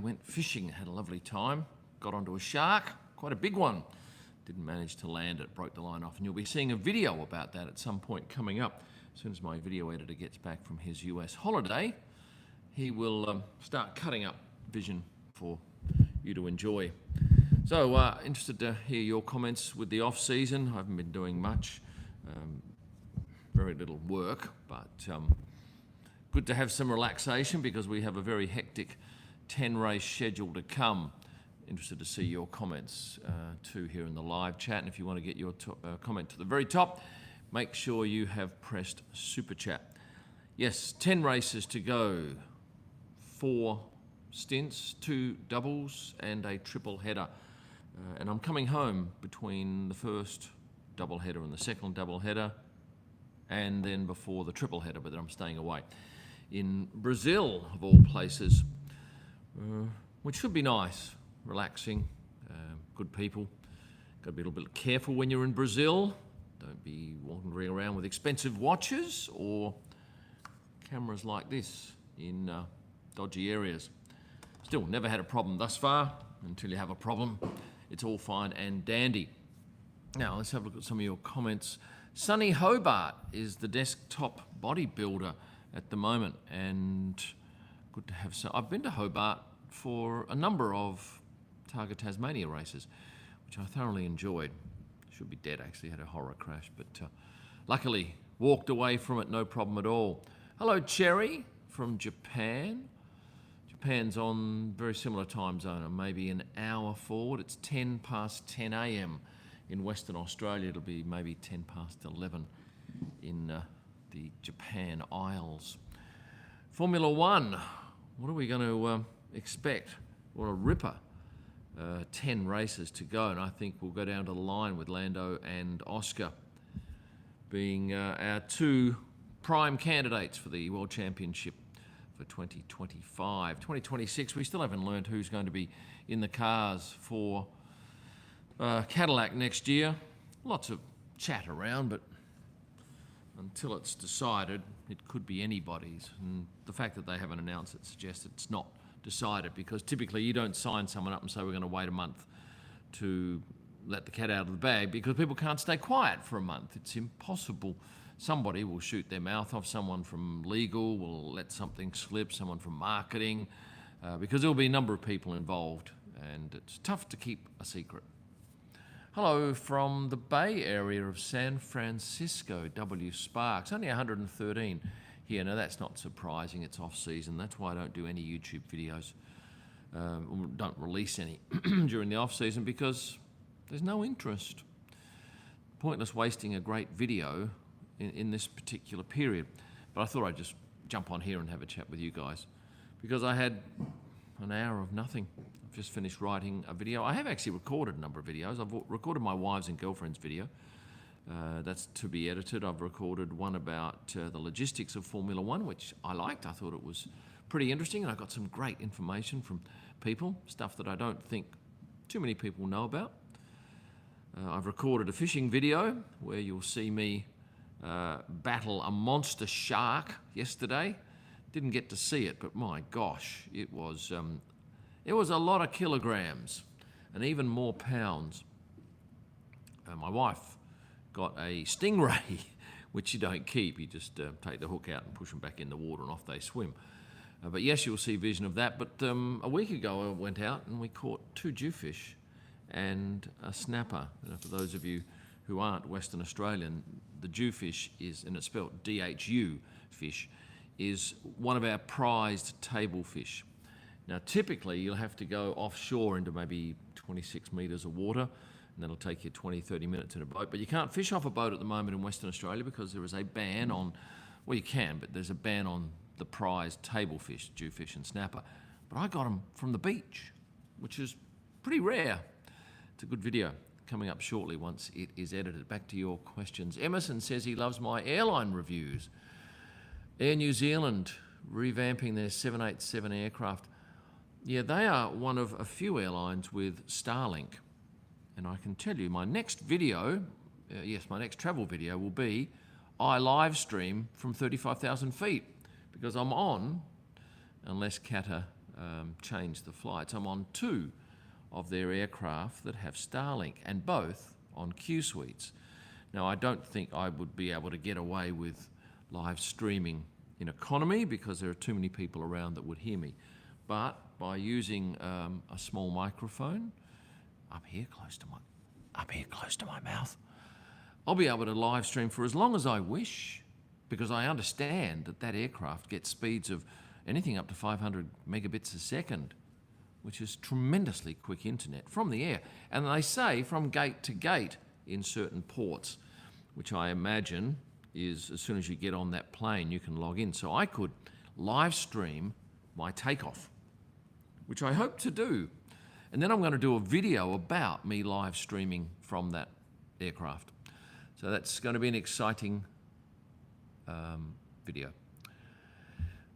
went fishing, had a lovely time, got onto a shark, quite a big one. Didn't manage to land it, broke the line off, and you'll be seeing a video about that at some point coming up. As soon as my video editor gets back from his US holiday, he will start cutting up vision for you to enjoy. So, interested to hear your comments with the off-season. I haven't been doing much, very little work, but good to have some relaxation because we have a very hectic 10-race schedule to come. Interested to see your comments too here in the live chat. And if you want to get your comment to the very top, make sure you have pressed Super Chat. Yes, 10 races to go, 4 stints, 2 doubles and a triple header. And I'm coming home between the first double header and the second double header, and then before the triple header, but then I'm staying away in Brazil, of all places, which should be nice, relaxing, good people. Got to be a little bit careful when you're in Brazil. Don't be wandering around with expensive watches or cameras like this in dodgy areas. Still, never had a problem thus far. Until you have a problem, it's all fine and dandy. Now, let's have a look at some of your comments. Sunny Hobart is the desktop bodybuilder at the moment, and good to have some. I've been to Hobart for a number of Targa Tasmania races, which I thoroughly enjoyed. Should be dead, actually, had a horror crash, but luckily walked away from it, no problem at all. Hello, Cherry from Japan. Japan's on very similar time zone, maybe an hour forward. It's 10 past 10 a.m. in Western Australia. It'll be maybe 10 past 11 in the Japan Isles. Formula One, what are we going to expect? What a ripper. 10 races to go, and I think we'll go down to the line with Lando and Oscar being our 2 prime candidates for the World Championship for 2025. 2026, we still haven't learned who's going to be in the cars for Cadillac next year. Lots of chat around, but until it's decided, it could be anybody's. And the fact that they haven't announced it suggests it's not decided, because typically you don't sign someone up and say we're going to wait a month to let the cat out of the bag, because people can't stay quiet for a month. It's impossible. Somebody will shoot their mouth off, someone from legal will let something slip, someone from marketing, because there'll be a number of people involved, and it's tough to keep a secret. Hello from the Bay Area of San Francisco, W. Sparks, only 113 here. Now that's not surprising, it's off season. That's why I don't do any YouTube videos, don't release any during the off season, because there's no interest. Pointless wasting a great video in this particular period. But I thought I'd just jump on here and have a chat with you guys, because I had an hour of nothing. I've just finished writing a video. I have actually recorded a number of videos. I've recorded my wives and girlfriends video. That's to be edited. I've recorded one about the logistics of Formula One, which I liked. I thought it was pretty interesting, and I got some great information from people, stuff that I don't think too many people know about. I've recorded a fishing video where you'll see me battle a monster shark yesterday. Didn't get to see it, but my gosh, it was a lot of kilograms and even more pounds. My wife got a stingray, which you don't keep. You just take the hook out and push them back in the water and off they swim. But yes, you'll see vision of that. But a week ago I went out and we caught 2 jewfish and a snapper. For those of you who aren't Western Australian, the jewfish is, and it's spelled DHU fish, is one of our prized table fish. Now typically you'll have to go offshore into maybe 26 metres of water, and that'll take you 20-30 minutes in a boat. But you can't fish off a boat at the moment in Western Australia because there is a ban on, well you can, but there's a ban on the prized table fish, jewfish and snapper. But I got them from the beach, which is pretty rare. It's a good video coming up shortly once it is edited. Back to your questions. Emerson says he loves my airline reviews. Air New Zealand revamping their 787 aircraft. Yeah, they are one of a few airlines with Starlink. And I can tell you, my next video, my next travel video will be I live stream from 35,000 feet, because I'm on, unless Kata change the flights. I'm on 2 of their aircraft that have Starlink, and both on Q suites. Now, I don't think I would be able to get away with live streaming in economy because there are too many people around that would hear me. But by using a small microphone up here close to my mouth, I'll be able to live stream for as long as I wish, because I understand that that aircraft gets speeds of anything up to 500 megabits a second, which is tremendously quick internet from the air. And they say from gate to gate in certain ports, which I imagine is as soon as you get on that plane, you can log in. So I could live stream my takeoff, which I hope to do. And then I'm going to do a video about me live streaming from that aircraft. So that's going to be an exciting video.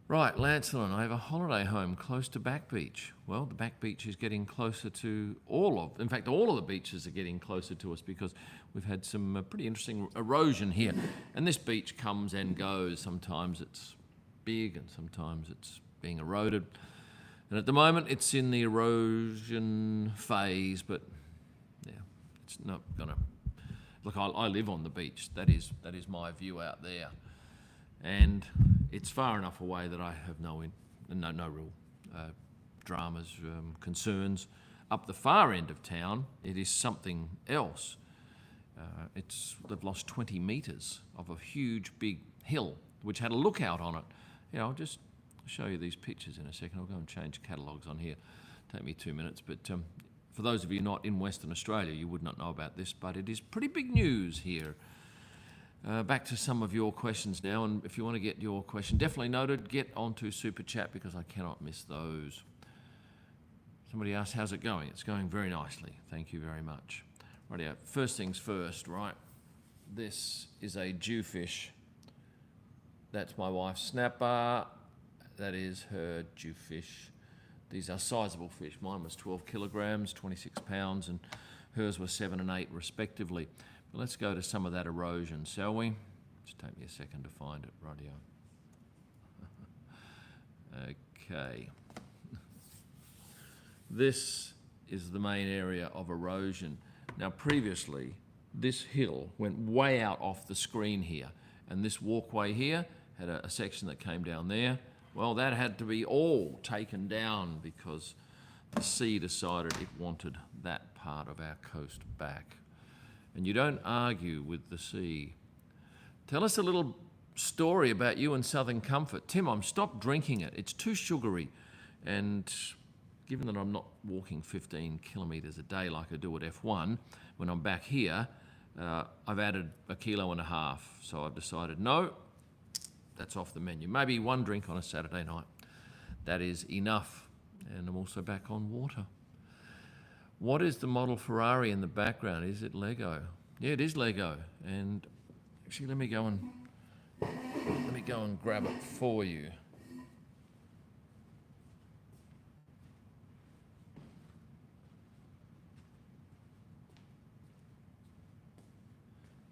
Right, Lancelin, I have a holiday home close to Back Beach. Well, the Back Beach is getting closer to all of the beaches are getting closer to us because we've had some pretty interesting erosion here. And this beach comes and goes. Sometimes it's big and sometimes it's being eroded. And at the moment it's in the erosion phase, but yeah, it's not gonna... Look, I live on the beach. That is my view out there. And it's far enough away that I have no real dramas, concerns. Up the far end of town, it is something else. They've lost 20 metres of a huge big hill, which had a lookout on it. Yeah, I'll just show you these pictures in a second. I'll go and change catalogues on here. Take me 2 minutes, but for those of you not in Western Australia, you would not know about this, but it is pretty big news here. Back to some of your questions now, and if you want to get your question definitely noted, get onto Super Chat because I cannot miss those. Somebody asked, how's it going? It's going very nicely. Thank you very much. Rightio, first things first, right? This is a jewfish. That's my wife's snapper. That is her jewfish. These are sizable fish. Mine was 12 kilograms, 26 pounds, and hers were 7 and 8 respectively. But let's go to some of that erosion, shall we? Just take me a second to find it, rightio. Okay. This is the main area of erosion. Now previously, this hill went way out off the screen here, and this walkway here had a section that came down there. Well, that had to be all taken down because the sea decided it wanted that part of our coast back. And you don't argue with the sea. Tell us a little story about you and Southern Comfort. Tim, I'm stopped drinking it. It's too sugary. And given that I'm not walking 15 kilometres a day like I do at F1, when I'm back here, I've added 1.5 kilos. So I've decided, no, that's off the menu. Maybe 1 drink on a Saturday night. That is enough. And I'm also back on water. What is the model Ferrari in the background? Is it Lego? Yeah, it is Lego. And actually, let me go and grab it for you.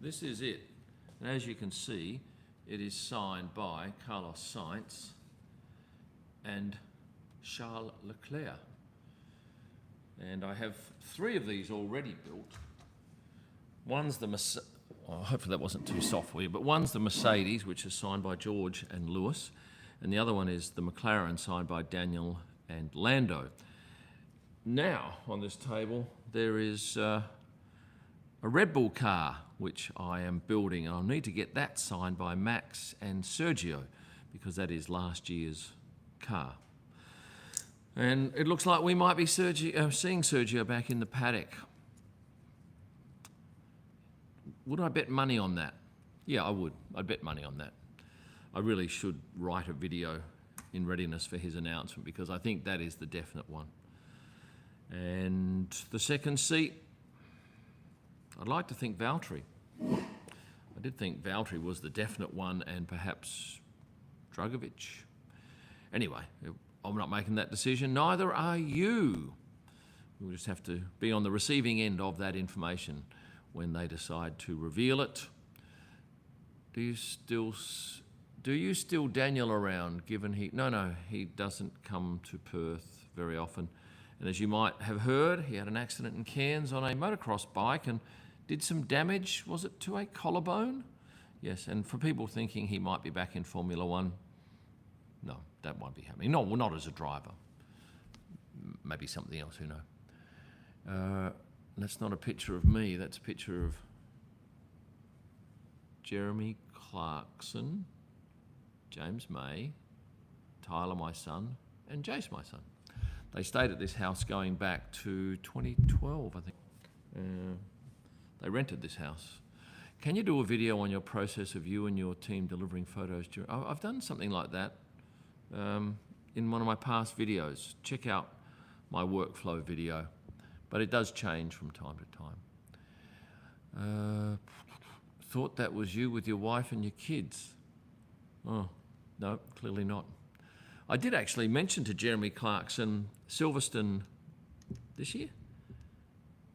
This is it. And as you can see, it is signed by Carlos Sainz and Charles Leclerc. And I have 3 of these already built. One's the hopefully that wasn't too soft for you, but one's the Mercedes, which is signed by George and Lewis, and the other one is the McLaren, signed by Daniel and Lando. Now, on this table, there is a Red Bull car, which I am building, and I'll need to get that signed by Max and Sergio, because that is last year's car. And it looks like we might be seeing Sergio back in the paddock. Would I bet money on that? Yeah, I would. I'd bet money on that. I really should write a video in readiness for his announcement because I think that is the definite one. And the second seat, I'd like to think Valtteri. I did think Valtteri was the definite one and perhaps Drugovich. Anyway, I'm not making that decision, neither are you. We'll just have to be on the receiving end of that information when they decide to reveal it. Do you still do you still Daniel around, given No, he doesn't come to Perth very often. And as you might have heard, he had an accident in Cairns on a motocross bike and did some damage, was it to a collarbone? Yes, and for people thinking he might be back in Formula One, no, that won't be happening. No, well, not as a driver. Maybe something else, who knows. That's not a picture of me, that's a picture of Jeremy Clarkson, James May, Tyler, my son, and Jace, my son. They stayed at this house going back to 2012, I think. They rented this house. Can you do a video on your process of you and your team delivering photos? I've done something like that in one of my past videos. Check out my workflow video, but it does change from time to time. Thought that was you with your wife and your kids. Oh, no, clearly not. I did actually mention to Jeremy Clarkson, Silverstone this year,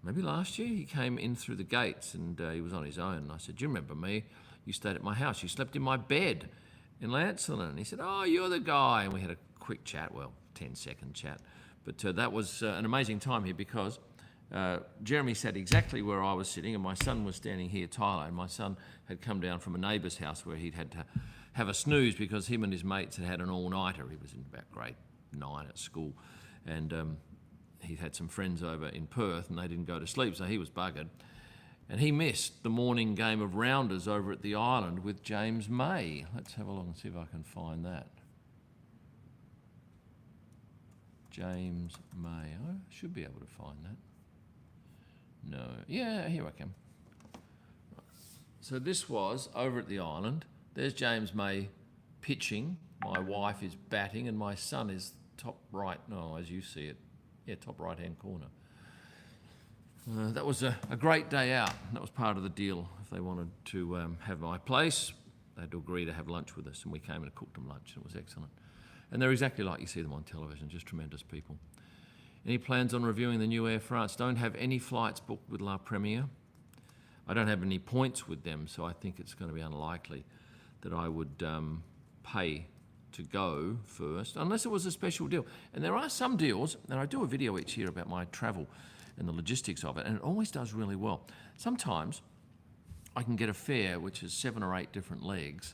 maybe last year, he came in through the gates and he was on his own. And I said, do you remember me? You stayed at my house. You slept in my bed in Lancelin. And he said, oh, you're the guy. And we had a quick chat, well, 10-second chat. But that was an amazing time here because Jeremy sat exactly where I was sitting and my son was standing here, Tyler, and my son had come down from a neighbour's house where he'd had to have a snooze because him and his mates had had an all-nighter. He was in about grade 9 at school and he had some friends over in Perth and they didn't go to sleep, so he was buggered. And he missed the morning game of rounders over at the island with James May. Let's have a look and see if I can find that. James May. I should be able to find that. No. Yeah, here I can. So this was over at the island. There's James May pitching. My wife is batting and my son is top right. No, as you see it. Yeah, top right-hand corner. That was a great day out. That was part of the deal. If they wanted to have my place, they had to agree to have lunch with us, and we came and cooked them lunch. It was excellent. And they're exactly like you see them on television, just tremendous people. Any plans on reviewing the new Air France? Don't have any flights booked with La Premiere. I don't have any points with them, so I think it's going to be unlikely that I would pay to go first, unless it was a special deal. And there are some deals, and I do a video each year about my travel and the logistics of it, and it always does really well. Sometimes I can get a fare which is 7 or 8 different legs,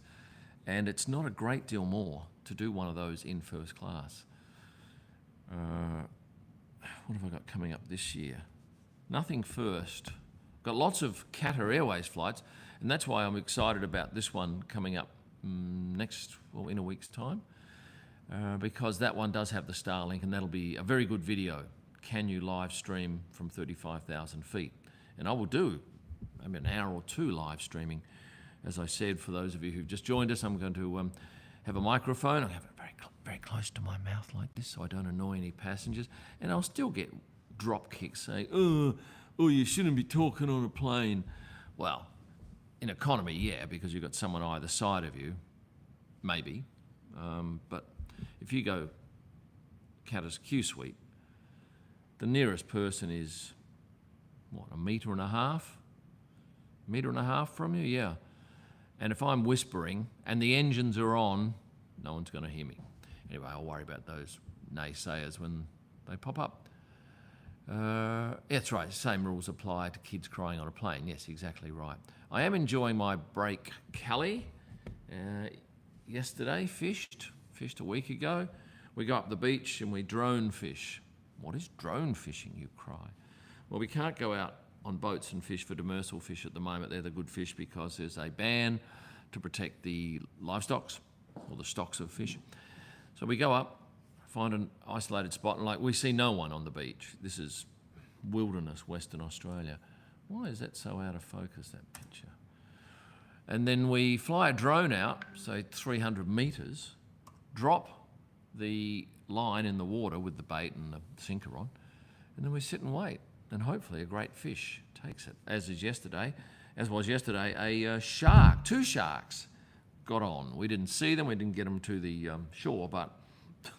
and it's not a great deal more to do one of those in first class. What have I got coming up this year? Nothing first. Got lots of Qatar Airways flights, and that's why I'm excited about this one coming up in a week's time, because that one does have the Starlink, and that'll be a very good video. Can you live stream from 35,000 feet? And I will do maybe an hour or 2 live streaming. As I said, for those of you who've just joined us, I'm going to have a microphone. I'll have it very close to my mouth like this so I don't annoy any passengers. And I'll still get drop kicks saying, oh, you shouldn't be talking on a plane. Well, in economy, yeah, because you've got someone either side of you, maybe. But if you go Qatar's Q Suite, the nearest person is, what, 1.5 meters? 1.5 meters from you? Yeah. And if I'm whispering and the engines are on, no one's going to hear me. Anyway, I'll worry about those naysayers when they pop up. That's right, same rules apply to kids crying on a plane. Yes, exactly right. I am enjoying my break, Callie. Yesterday, fished a week ago. We go up the beach and we drone fish. What is drone fishing, you cry? Well, we can't go out on boats and fish for demersal fish at the moment. They're the good fish because there's a ban to protect the livestock or the stocks of fish. So we go up, find an isolated spot, and we see no one on the beach. This is wilderness, Western Australia. Why is that so out of focus, that picture? And then we fly a drone out, say 300 metres, drop the line in the water with the bait and the sinker on, and then we sit and wait. And hopefully a great fish takes it, as was yesterday, a shark, 2 sharks got on. We didn't see them, we didn't get them to the shore, but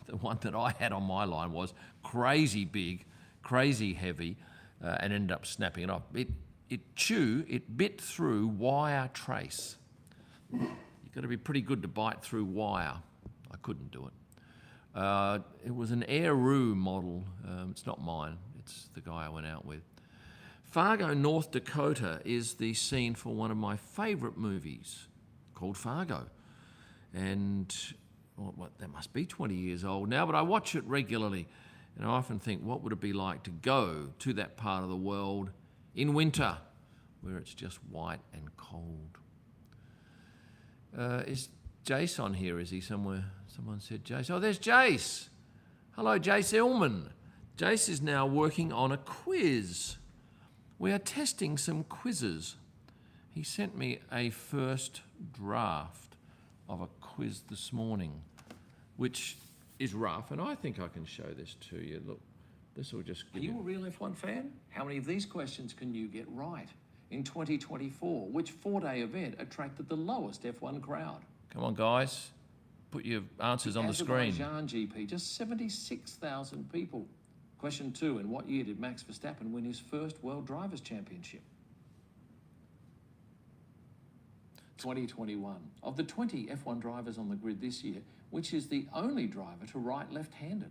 the one that I had on my line was crazy big, crazy heavy, and ended up snapping it off. It bit through wire trace. You got to be pretty good to bite through wire. I couldn't do it. It was an Airoo model. It's not mine. It's the guy I went out with. Fargo, North Dakota is the scene for one of my favourite movies called Fargo. And that must be 20 years old now, but I watch it regularly. And I often think, what would it be like to go to that part of the world in winter where it's just white and cold? Is Jace on here? Is he somewhere? Someone said Jace. Oh, there's Jace. Hello, Jace Illman. Jace is now working on a quiz. We are testing some quizzes. He sent me a first draft of a quiz this morning, which is rough, and I think I can show this to you. Look, this will just give you... Are you a real F1 fan? How many of these questions can you get right? In 2024, which four-day event attracted the lowest F1 crowd? Come on, guys. Put your answers on the screen. Azerbaijan GP, just 76,000 people. Question 2, in what year did Max Verstappen win his first World Drivers' Championship? 2021. Of the 20 F1 drivers on the grid this year, which is the only driver to ride left-handed?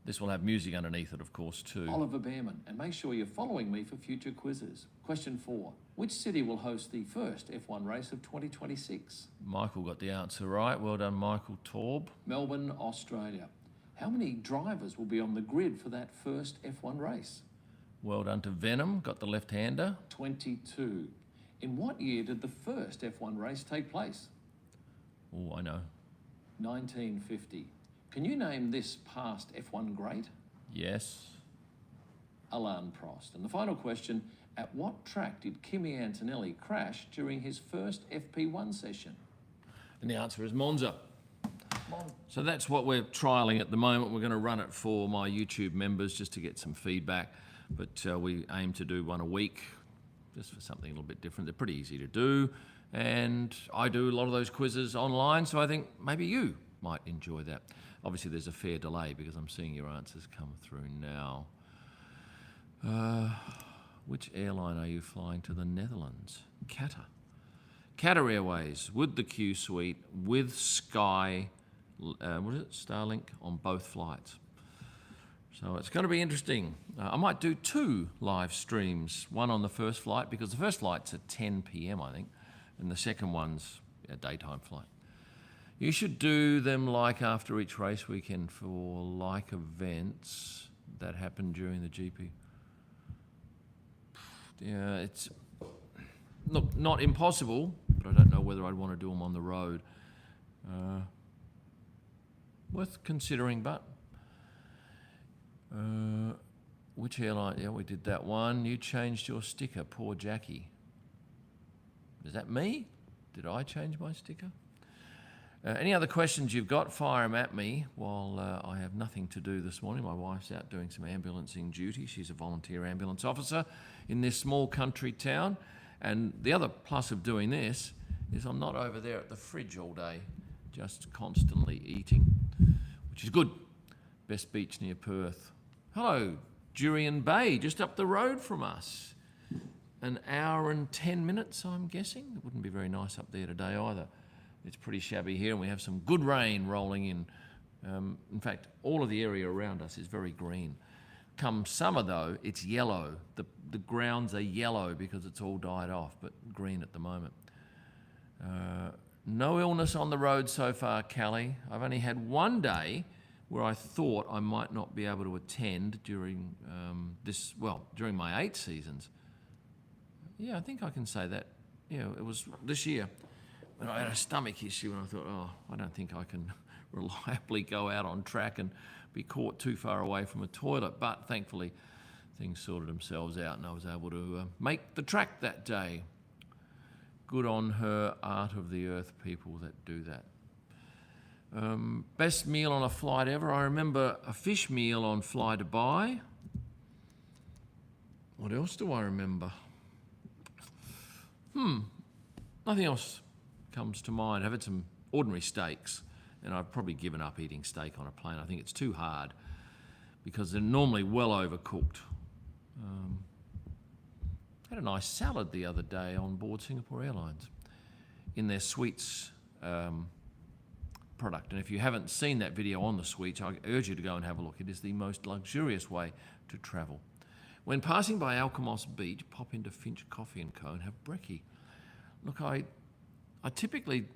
This will have music underneath it, of course, too. Oliver Behrman. And make sure you're following me for future quizzes. Question 4. Which city will host the first F1 race of 2026? Michael got the answer right. Well done, Michael Torb. Melbourne, Australia. How many drivers will be on the grid for that first F1 race? Well done to Venom. Got the left-hander. 22. In what year did the first F1 race take place? Oh, I know. 1950. Can you name this past F1 great? Yes. Alain Prost. And the final question, at what track did Kimi Antonelli crash during his first FP1 session? And the answer is Monza. So that's what we're trialling at the moment. We're going to run it for my YouTube members just to get some feedback. But we aim to do one a week, just for something a little bit different. They're pretty easy to do. And I do a lot of those quizzes online, so I think maybe you might enjoy that. Obviously, there's a fair delay because I'm seeing your answers come through now. Which airline are you flying to the Netherlands? Qatar. Qatar Airways with the Q Suite, with Sky, what is it, Starlink, on both flights. So it's going to be interesting. I might do 2 live streams, one on the first flight, because the first flight's at 10 p.m, I think, and the second one's a daytime flight. You should do them like after each race weekend for like events that happen during the GP. Yeah, it's look, not impossible, but I don't know whether I'd want to do them on the road. Worth considering, but which airline? Yeah, we did that one. You changed your sticker, poor Jackie. Is that me? Did I change my sticker? Any other questions you've got, fire them at me while I have nothing to do this morning. My wife's out doing some ambulancing duty. She's a volunteer ambulance officer in this small country town. And the other plus of doing this is I'm not over there at the fridge all day, just constantly eating, which is good. Best beach near Perth. Hello, Jurien Bay, just up the road from us. An hour and 10 minutes, I'm guessing. It wouldn't be very nice up there today either. It's pretty shabby here, and we have some good rain rolling in. In fact, all of the area around us is very green. Come summer, though, it's yellow. The grounds are yellow because it's all died off, but green at the moment. No illness on the road so far, Callie. I've only had one day where I thought I might not be able to attend during during my 8 seasons. Yeah, I think I can say that. Yeah, it was this year. And I had a stomach issue, and I thought, I don't think I can reliably go out on track and be caught too far away from a toilet. But thankfully, things sorted themselves out, and I was able to make the track that day. Good on her, Art of the Earth people that do that. Best meal on a flight ever. I remember a fish meal on Fly Dubai. What else do I remember? Nothing else comes to mind. I've had some ordinary steaks, and I've probably given up eating steak on a plane. I think it's too hard because they're normally well overcooked. Had a nice salad the other day on board Singapore Airlines in their suites product. And if you haven't seen that video on the suites, I urge you to go and have a look. It is the most luxurious way to travel. When passing by Alkimos Beach, pop into Finch Coffee & Co. and have brekkie. Look, I typically,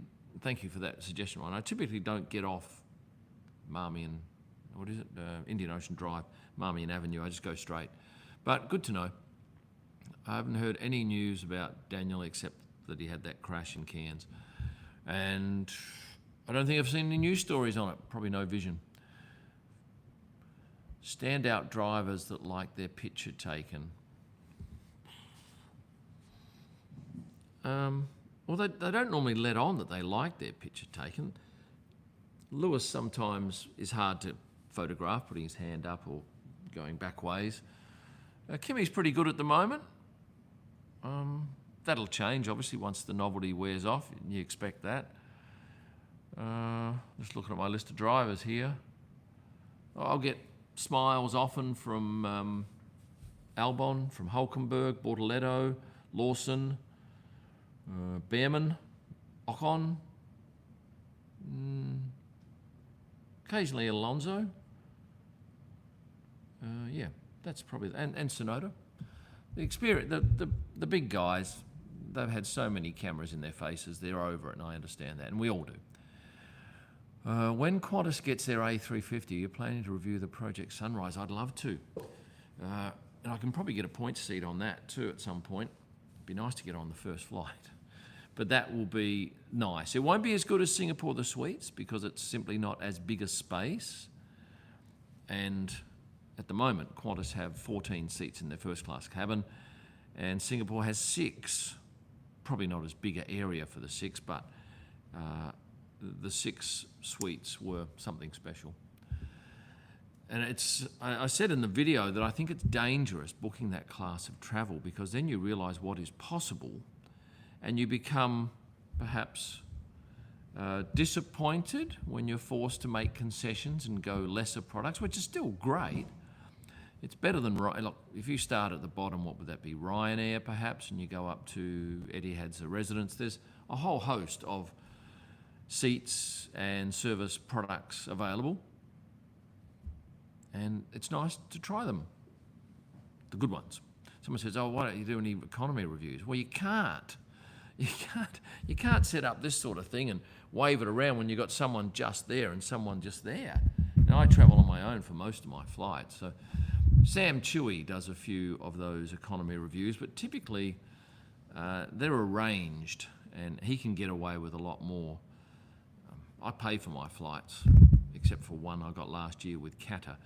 thank you for that suggestion, Ryan, I typically don't get off Marmion, what is it, Indian Ocean Drive, Marmion Avenue. I just go straight. But good to know. I haven't heard any news about Daniel except that he had that crash in Cairns. And I don't think I've seen any news stories on it. Probably no vision. Standout drivers that like their picture taken. Well, they don't normally let on that they like their picture taken. Lewis sometimes is hard to photograph, putting his hand up or going back ways. Kimmy's pretty good at the moment. That'll change, obviously, once the novelty wears off. You expect that. Just looking at my list of drivers here. I'll get smiles often from Albon, from Hulkenberg, Bortoletto, Lawson, Behrman, Ocon, occasionally Alonso. Yeah, that's probably, and Tsunoda. The experience, the big guys, they've had so many cameras in their faces, they're over it, and I understand that, and we all do. When Qantas gets their A350, you're planning to review the Project Sunrise? I'd love to. And I can probably get a point seat on that too at some point. It'd be nice to get on the first flight. But that will be nice. It won't be as good as Singapore the Suites because it's simply not as big a space. And at the moment, Qantas have 14 seats in their first class cabin and Singapore has 6. Probably not as big an area for the 6, but the 6 suites were something special. And I said in the video that I think it's dangerous booking that class of travel because then you realise what is possible and you become perhaps disappointed when you're forced to make concessions and go lesser products, which is still great. It's better than, look, if you start at the bottom, what would that be? Ryanair perhaps, and you go up to Etihad's a Residence. There's a whole host of seats and service products available. And it's nice to try them, the good ones. Someone says, oh, why don't you do any economy reviews? Well, you can't. You can't set up this sort of thing and wave it around when you've got someone just there and someone just there. Now, I travel on my own for most of my flights. So Sam Chewy does a few of those economy reviews, but typically they're arranged and he can get away with a lot more. I pay for my flights, except for one I got last year with Qatar.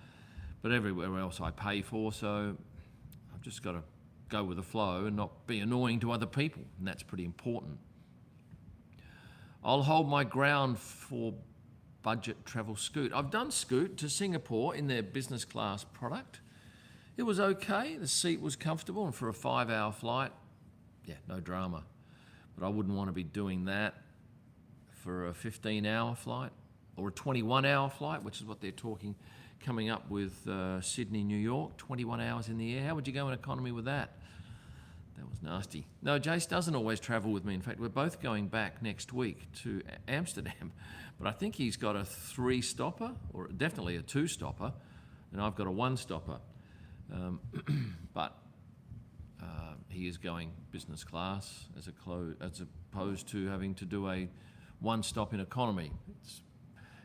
But everywhere else I pay for, so I've just got to go with the flow and not be annoying to other people, and that's pretty important. I'll hold my ground for budget travel Scoot. I've done Scoot to Singapore in their business class product. It was okay, the seat was comfortable, and for a 5-hour flight, yeah, no drama. But I wouldn't want to be doing that for a 15-hour flight or a 21-hour flight, which is what they're talking coming up with Sydney, New York, 21 hours in the air. How would you go in economy with that? That was nasty. No, Jace doesn't always travel with me. In fact, we're both going back next week to Amsterdam, but I think he's got a 3-stopper, or definitely a 2-stopper, and I've got a 1-stopper. But he is going business class as opposed to having to do a 1-stop in economy.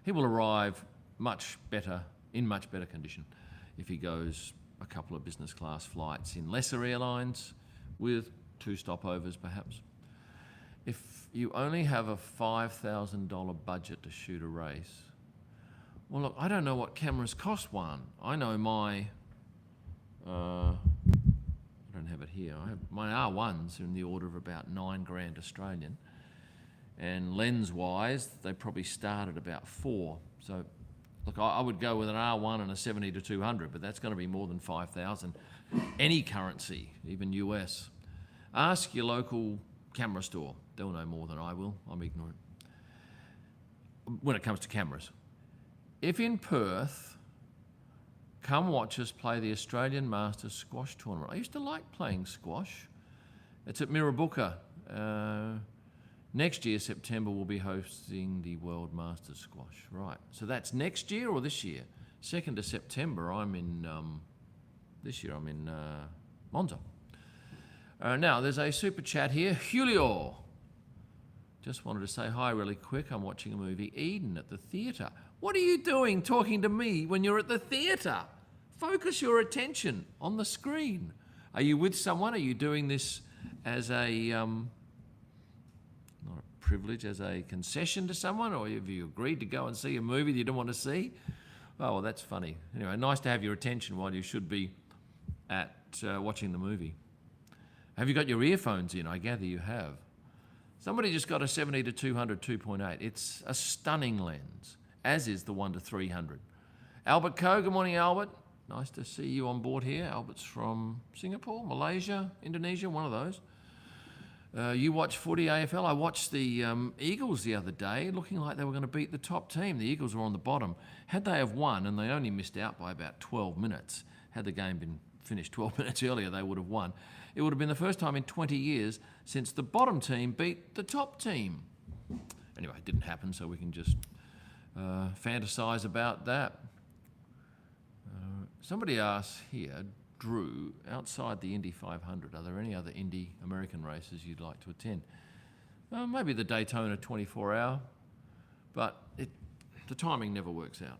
He will arrive in much better condition if he goes a couple of business class flights in lesser airlines with 2 stopovers perhaps. If you only have a $5,000 budget to shoot a race, well look, I don't know what cameras cost one. I know my, I don't have it here, my R1s are in the order of about $9,000 Australian, and lens-wise, they probably start at about 4. So look, I would go with an R1 and a 70-200, but that's going to be more than 5,000. Any currency, even US. Ask your local camera store. They'll know more than I will. I'm ignorant. When it comes to cameras. If in Perth, come watch us play the Australian Masters Squash Tournament. I used to like playing squash. It's at Mirrabooka. Next year, September, we'll be hosting the World Masters Squash. Right. So that's next year or this year? 2nd of September, I'm in, this year I'm in Monza. Now, there's a super chat here. Julio. Just wanted to say hi really quick. I'm watching a movie, Eden, at the theatre. What are you doing talking to me when you're at the theatre? Focus your attention on the screen. Are you with someone? Are you doing this as a, not a privilege, as a concession to someone? Or have you agreed to go and see a movie that you don't want to see? Oh, well, that's funny. Anyway, nice to have your attention while you should be at watching the movie. Have you got your earphones in? I gather you have. Somebody just got a 70 to 200 2.8. It's a stunning lens, as is the 1 to 300. Albert Coe, good morning, Albert. Nice to see you on board here. Albert's from Singapore, Malaysia, Indonesia, one of those. You watch footy AFL. I watched the Eagles the other day, looking like they were going to beat the top team. The Eagles were on the bottom. Had they have won, and they only missed out by about 12 minutes, had the game been finished 12 minutes earlier, they would have won. It would have been the first time in 20 years since the bottom team beat the top team. Anyway, it didn't happen, so we can just fantasise about that. Somebody asks here, Drew, outside the Indy 500, are there any other Indy American races you'd like to attend? Maybe the Daytona 24-hour, but the timing never works out.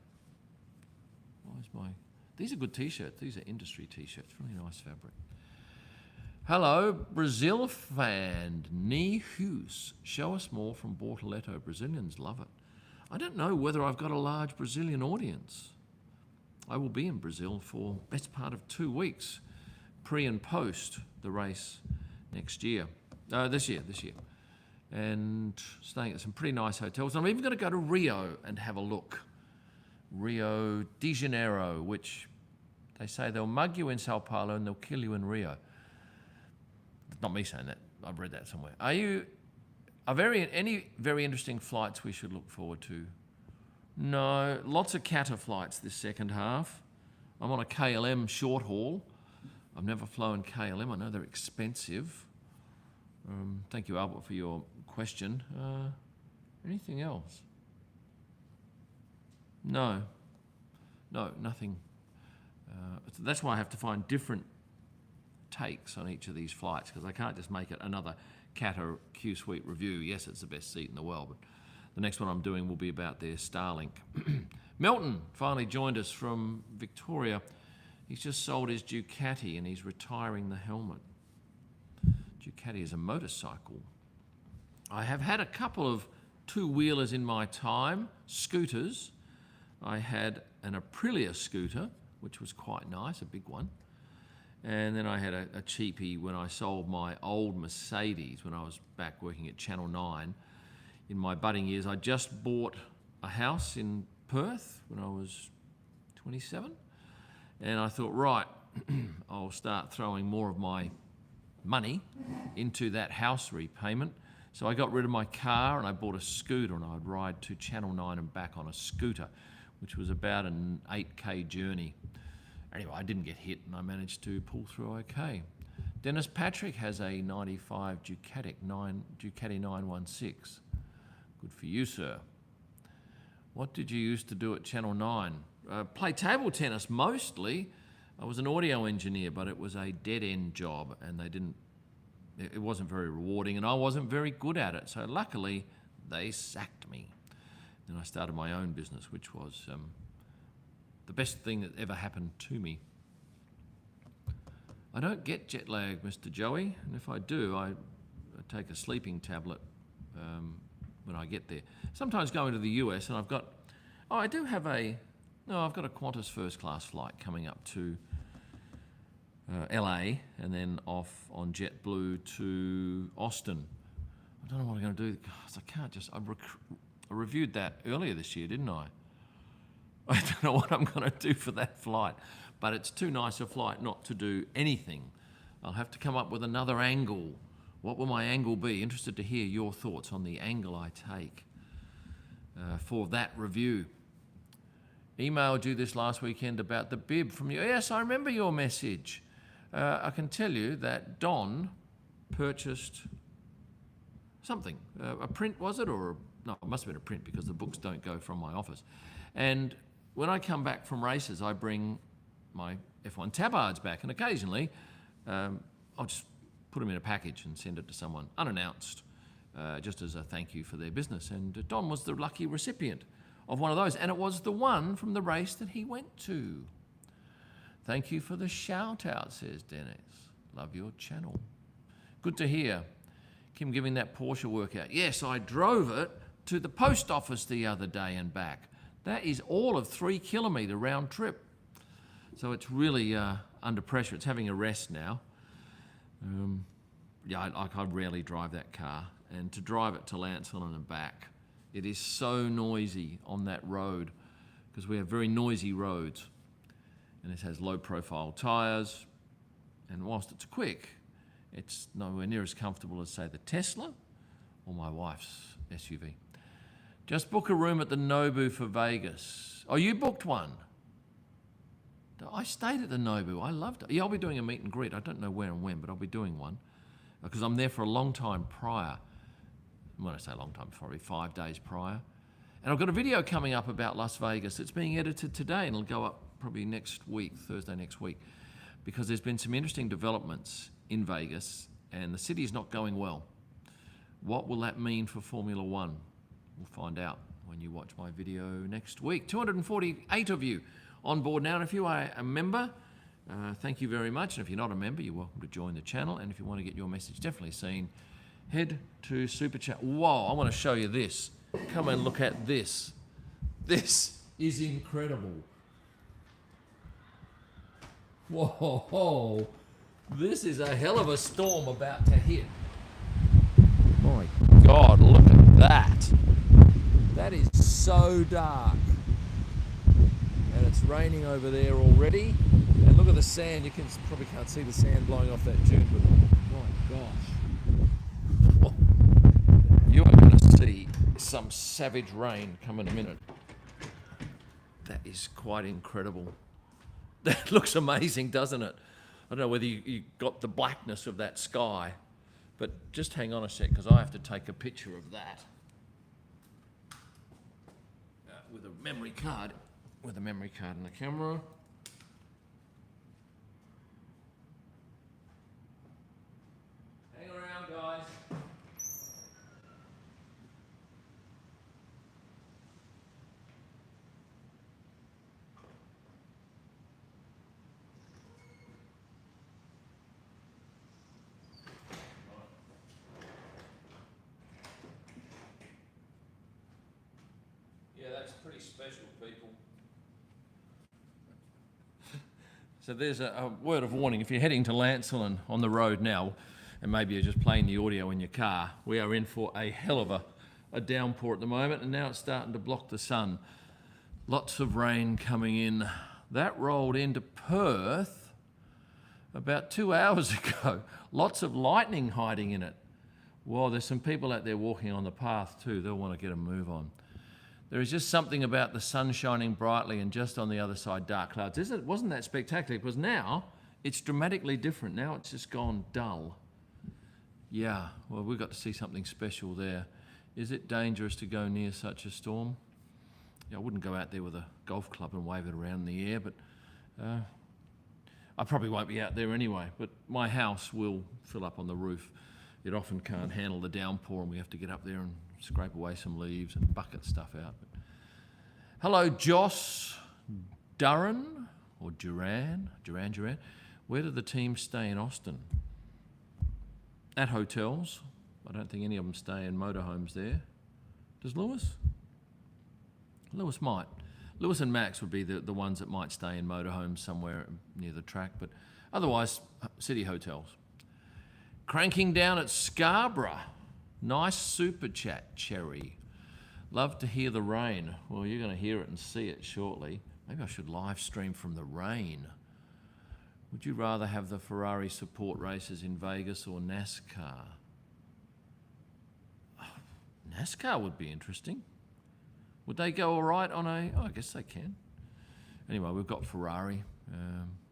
These are good T-shirts. These are industry T-shirts. Really nice fabric. Hello, Brazil fan, Ni Hughes. Show us more from Bortoleto. Brazilians love it. I don't know whether I've got a large Brazilian audience. I will be in Brazil for best part of 2 weeks, pre and post the race next year. This year. And staying at some pretty nice hotels. I'm even going to go to Rio and have a look. Rio de Janeiro, which they say they'll mug you in Sao Paulo and they'll kill you in Rio. Not me saying that. I've read that somewhere. Any very interesting flights we should look forward to? No, lots of Qatar flights this second half. I'm on a KLM short haul. I've never flown KLM. I know they're expensive. Thank you, Albert, for your question. Anything else? No, nothing. That's why I have to find different takes on each of these flights, because I can't just make it another Qatar Q-Suite review. Yes, it's the best seat in the world, but the next one I'm doing will be about their Starlink. Milton finally joined us from Victoria. He's just sold his Ducati and he's retiring the helmet. Ducati is a motorcycle. I have had a couple of two-wheelers in my time, scooters. I had an Aprilia scooter, which was quite nice, a big one. And then I had a cheapie when I sold my old Mercedes when I was back working at Channel 9. In my budding years, I just bought a house in Perth when I was 27. And I thought, right, I'll start throwing more of my money into that house repayment. So I got rid of my car and I bought a scooter, and I'd ride to Channel 9 and back on a scooter, which was about an 8K journey. Anyway, I didn't get hit and I managed to pull through okay. Dennis Patrick has a 95 Ducati 916. Good for you, sir. What did you used to do at Channel 9? Play table tennis mostly. I was an audio engineer, but it was a dead-end job and it wasn't very rewarding and I wasn't very good at it. So luckily, they sacked me. Then I started my own business, which was the best thing that ever happened to me. I don't get jet lag, Mr. Joey, and if I do, I take a sleeping tablet when I get there. Sometimes going to the US, and I've got a Qantas first class flight coming up to LA and then off on JetBlue to Austin. I don't know what I'm going to do because I reviewed that earlier this year, didn't I? I don't know what I'm going to do for that flight, but it's too nice a flight not to do anything. I'll have to come up with another angle. What will my angle be? Interested to hear your thoughts on the angle I take for that review. Emailed you this last weekend about the bib from you. Yes, I remember your message. I can tell you that Don purchased something. A print, was it? No, it must have been a print because the books don't go from my office. And when I come back from races, I bring my F1 tabards back, and occasionally I'll just put them in a package and send it to someone unannounced, just as a thank you for their business. And Don was the lucky recipient of one of those, and it was the one from the race that he went to. Thank you for the shout out, says Dennis. Love your channel. Good to hear. Kym giving that Porsche workout. Yes, I drove it to the post office the other day and back. That is all of 3 kilometre round trip. So it's really under pressure. It's having a rest now. I rarely drive that car. And to drive it to Lancelin and back, it is so noisy on that road because we have very noisy roads. And it has low profile tyres. And whilst it's quick, it's nowhere near as comfortable as, say, the Tesla or my wife's SUV. Just book a room at the Nobu for Vegas. Oh, you booked one? I stayed at the Nobu. I loved it. Yeah, I'll be doing a meet and greet. I don't know where and when, but I'll be doing one because I'm there for a long time prior. When I say long time, probably 5 days prior. And I've got a video coming up about Las Vegas. It's being edited today and it'll go up probably next week, Thursday next week, because there's been some interesting developments in Vegas and the city is not going well. What will that mean for Formula One? We'll find out when you watch my video next week. 248 of you on board now. And if you are a member, thank you very much. And if you're not a member, you're welcome to join the channel. And if you want to get your message definitely seen, head to Super Chat. Whoa, I want to show you this. Come and look at this. This is incredible. Whoa, this is a hell of a storm about to hit. My God, look at that. That is so dark. And it's raining over there already. And look at the sand. You probably can't see the sand blowing off that dune, but my gosh. You are going to see some savage rain come in a minute. That is quite incredible. That looks amazing, doesn't it? I don't know whether you got the blackness of that sky, but just hang on a sec because I have to take a picture of that with a memory card in the camera. Hang around, guys. Yeah, that's pretty special, people. So there's a word of warning. If you're heading to Lancelin on the road now, and maybe you're just playing the audio in your car, we are in for a hell of a downpour at the moment, and now it's starting to block the sun. Lots of rain coming in. That rolled into Perth about 2 hours ago. Lots of lightning hiding in it. Well, there's some people out there walking on the path too. They'll want to get a move on. There is just something about the sun shining brightly and just on the other side, dark clouds. It wasn't that spectacular because now it's dramatically different. Now it's just gone dull. Yeah, well, we've got to see something special there. Is it dangerous to go near such a storm? Yeah, I wouldn't go out there with a golf club and wave it around in the air, but I probably won't be out there anyway. But my house will fill up on the roof. It often can't handle the downpour and we have to get up there and scrape away some leaves and bucket stuff out. But hello, Joss Duran or Duran. Where do the team stay in Austin? At hotels. I don't think any of them stay in motorhomes there. Does Lewis? Lewis might. Lewis and Max would be the ones that might stay in motorhomes somewhere near the track, but otherwise, city hotels. Cranking down at Scarborough. Nice super chat, Cherry. Love to hear the rain. Well, you're going to hear it and see it shortly. Maybe I should live stream from the rain. Would you rather have the Ferrari support races in Vegas or NASCAR? NASCAR would be interesting. Would they go all right on a... Oh, I guess they can. Anyway, we've got Ferrari.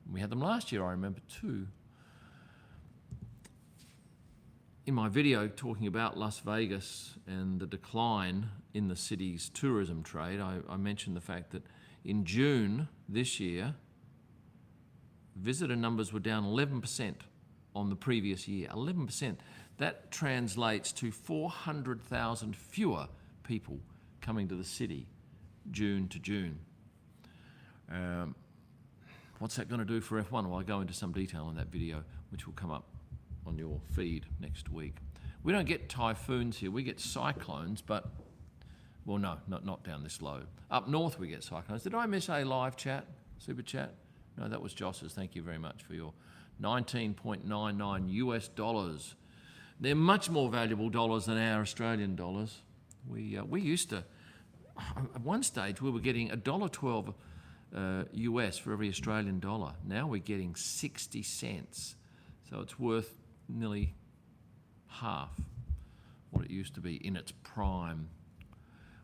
We had them last year, I remember, too. in my video talking about Las Vegas and the decline in the city's tourism trade, I mentioned the fact that in June this year, visitor numbers were down 11% on the previous year. 11%. That translates to 400,000 fewer people coming to the city June to June. What's that going to do for F1? Well, I'll go into some detail in that video, which will come up on your feed next week. We don't get typhoons here. We get cyclones, but, well, no, not down this low. Up north we get cyclones. Did I miss a live chat, super chat? No, that was Joss's. Thank you very much for your $19.99 US. They're much more valuable dollars than our Australian dollars. We used to, at one stage, we were getting $1.12 US for every Australian dollar. Now we're getting 60 cents. So it's worth nearly half what it used to be in its prime.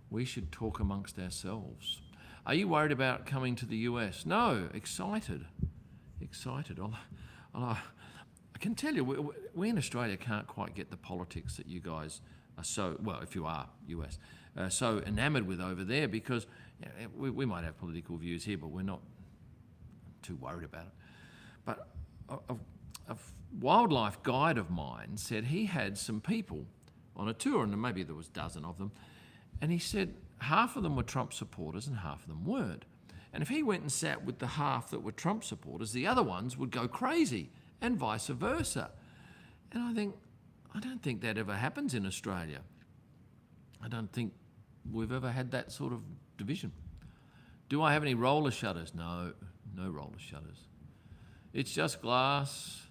We should talk amongst ourselves. Are you worried about coming to the US? No, excited. Excited. I can tell you, we in Australia can't quite get the politics that you guys are so, well, if you are US, so enamoured with over there, because we might have political views here, but we're not too worried about it. But a wildlife guide of mine said he had some people on a tour, and maybe there was a dozen of them, and he said half of them were Trump supporters and half of them weren't. And if he went and sat with the half that were Trump supporters, the other ones would go crazy, and vice versa. And I don't think that ever happens in Australia. I don't think we've ever had that sort of division. Do I have any roller shutters? No, no roller shutters. It's just glass.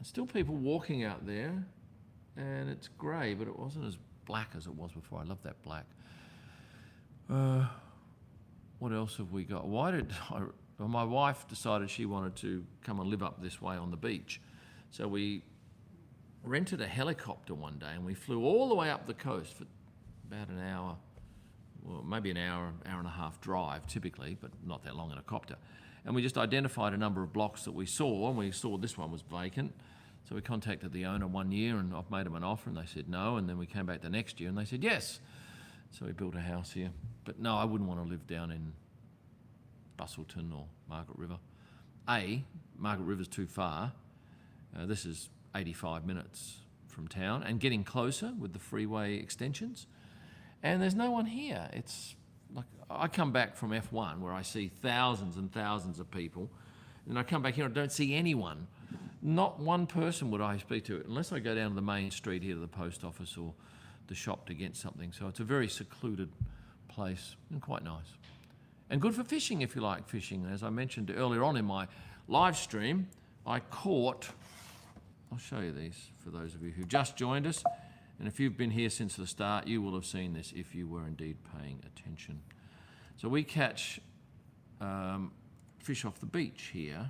Still people walking out there, and it's grey, but it wasn't as black as it was before. I love that black. What else have we got? Well, my wife decided she wanted to come and live up this way on the beach. So we rented a helicopter one day, and we flew all the way up the coast for about an hour, well, maybe an hour and a half drive typically, but not that long in a copter. And we just identified a number of blocks that we saw, and we saw this one was vacant. So we contacted the owner one year, and I've made them an offer, and they said no. And then we came back the next year, and they said yes. So we built a house here. But no, I wouldn't want to live down in Busselton or Margaret River. Margaret River's too far. This is 85 minutes from town, and getting closer with the freeway extensions. And there's no one here. It's like I come back from F1 where I see thousands and thousands of people, and I come back here and I don't see anyone. Not one person would I speak to, unless I go down to the main street here to the post office or the shop to get something. So it's a very secluded place and quite nice. And good for fishing if you like fishing. As I mentioned earlier on in my live stream, I caught, I'll show you these for those of you who just joined us. And if you've been here since the start, you will have seen this if you were indeed paying attention. So we catch fish off the beach here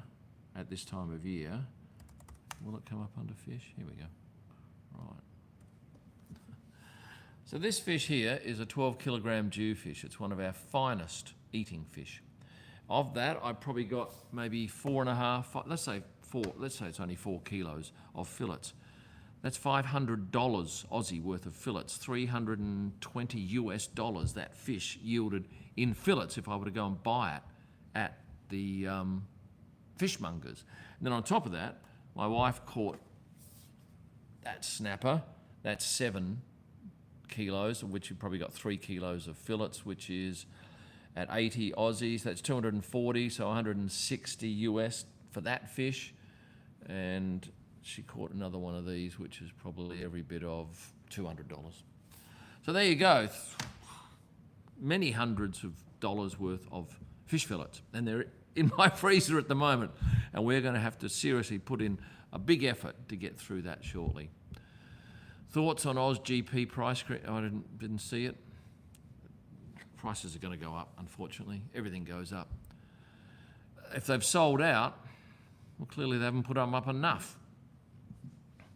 at this time of year. Will it come up under fish? Here we go. Right. So this fish here is a 12 kilogram jewfish. It's one of our finest eating fish. Of that, I probably got maybe 4.5, let's say it's only 4 kilos of fillets. That's $500 Aussie worth of fillets, $320 US that fish yielded in fillets if I were to go and buy it at the fishmongers. And then on top of that, my wife caught that snapper. That's 7 kilos, of which you probably got 3 kilos of fillets, which is at 80 Aussies. That's 240, so 160 US for that fish. And she caught another one of these, which is probably every bit of $200. So there you go. Many hundreds of dollars worth of fish fillets. And they're in my freezer at the moment. And we're going to have to seriously put in a big effort to get through that shortly. Thoughts on AusGP price? I didn't see it. Prices are going to go up, unfortunately. Everything goes up. If they've sold out, well, clearly they haven't put them up enough.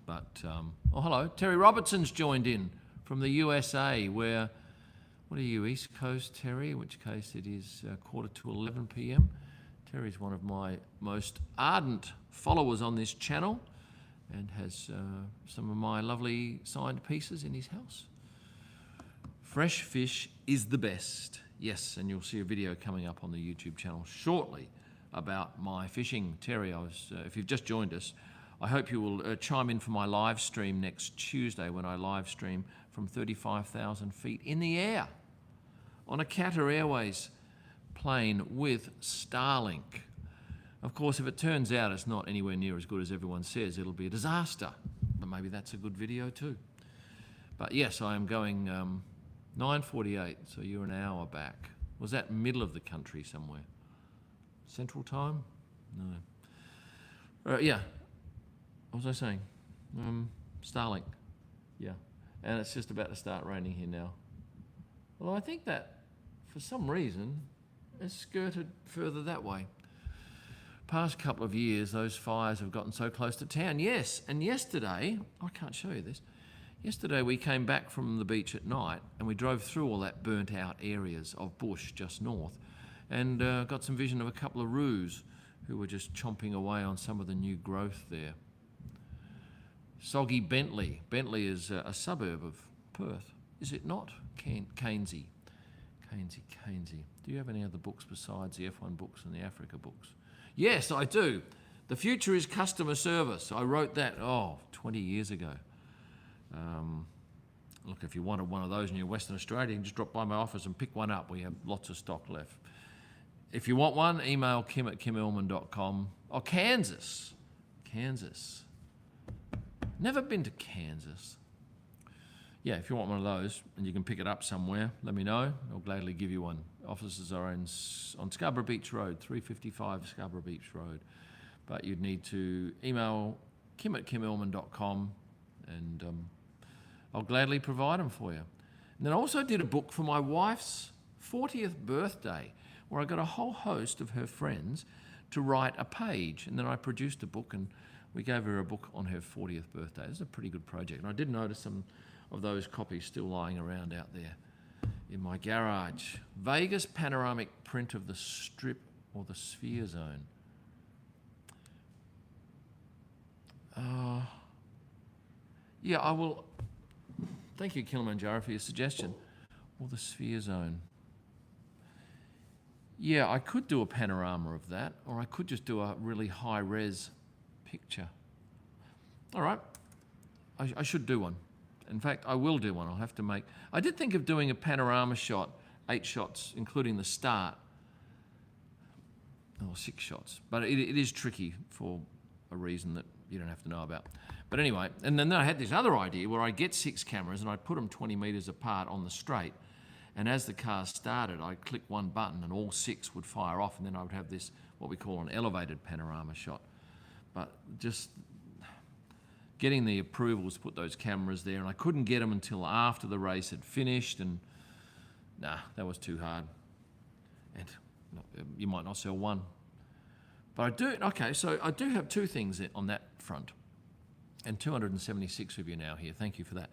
But, oh, hello. Terry Robertson's joined in from the USA, where, what are you, East Coast, Terry? In which case it is 11:15 p.m. Terry's one of my most ardent followers on this channel. and has some of my lovely signed pieces in his house. Fresh fish is the best. Yes, and you'll see a video coming up on the YouTube channel shortly about my fishing. Terry, if you've just joined us, I hope you will chime in for my live stream next Tuesday when I live stream from 35,000 feet in the air on a Qatar Airways plane with Starlink. Of course, if it turns out it's not anywhere near as good as everyone says, it'll be a disaster. But maybe that's a good video too. But yes, I am going 9:48, so you're an hour back. Was that middle of the country somewhere? Central time? No. Yeah. What was I saying? Starlink. Yeah. And it's just about to start raining here now. Well, I think that for some reason it's skirted further that way. Past couple of years, those fires have gotten so close to town. Yes, and yesterday, I can't show you this. Yesterday we came back from the beach at night and we drove through all that burnt out areas of bush just north and got some vision of a couple of roos who were just chomping away on some of the new growth there. Soggy Bentley. Bentley is a suburb of Perth, is it not? Cainsey. Do you have any other books besides the F1 books and the Africa books? Yes, I do. The future is customer service. I wrote that, 20 years ago. Look, if you wanted one of those in your Western Australia, you can just drop by my office and pick one up. We have lots of stock left. If you want one, email Kym@KymIllman.com. Oh, Kansas. Never been to Kansas. Yeah, if you want one of those and you can pick it up somewhere, let me know. I'll gladly give you one. Offices are on Scarborough Beach Road, 355 Scarborough Beach Road. But you'd need to email Kym@KymIllman.com and I'll gladly provide them for you. And then I also did a book for my wife's 40th birthday where I got a whole host of her friends to write a page. And then I produced a book and we gave her a book on her 40th birthday. It was a pretty good project. And I did notice some of those copies still lying around out there in my garage. Vegas panoramic print of the strip or the sphere zone. Yeah, I will. Thank you, Kilimanjaro, for your suggestion. Or the sphere zone. Yeah, I could do a panorama of that, or I could just do a really high-res picture. All right, I should do one. In fact, I will do one. I'll have to make... I did think of doing a panorama shot, 8 shots, including the start. Or 6 shots. But it is tricky for a reason that you don't have to know about. But anyway, and then I had this other idea where I'd get 6 cameras and I'd put them 20 metres apart on the straight. And as the car started, I'd click one button and all 6 would fire off, and then I would have this, what we call an elevated panorama shot. But just getting the approvals to put those cameras there, and I couldn't get them until after the race had finished, and that was too hard. And you might not sell one. But I do, okay, so I do have 2 things on that front. And 276 of you now here, thank you for that.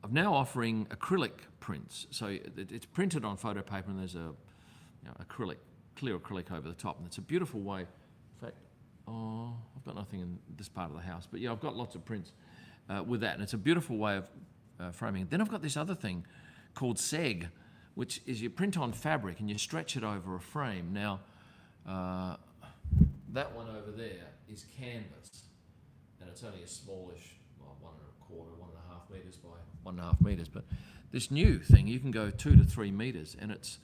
I'm now offering acrylic prints. So it's printed on photo paper and there's a acrylic, clear acrylic over the top. And it's a beautiful way, in fact, I've got nothing in this part of the house, but yeah, I've got lots of prints with that. And it's a beautiful way of framing it. Then I've got this other thing called seg, which is you print on fabric and you stretch it over a frame. Now, that one over there is canvas. And it's only a smallish, 1.25, 1.5 metres by 1.5 metres. But this new thing, you can go 2 to 3 metres, and it's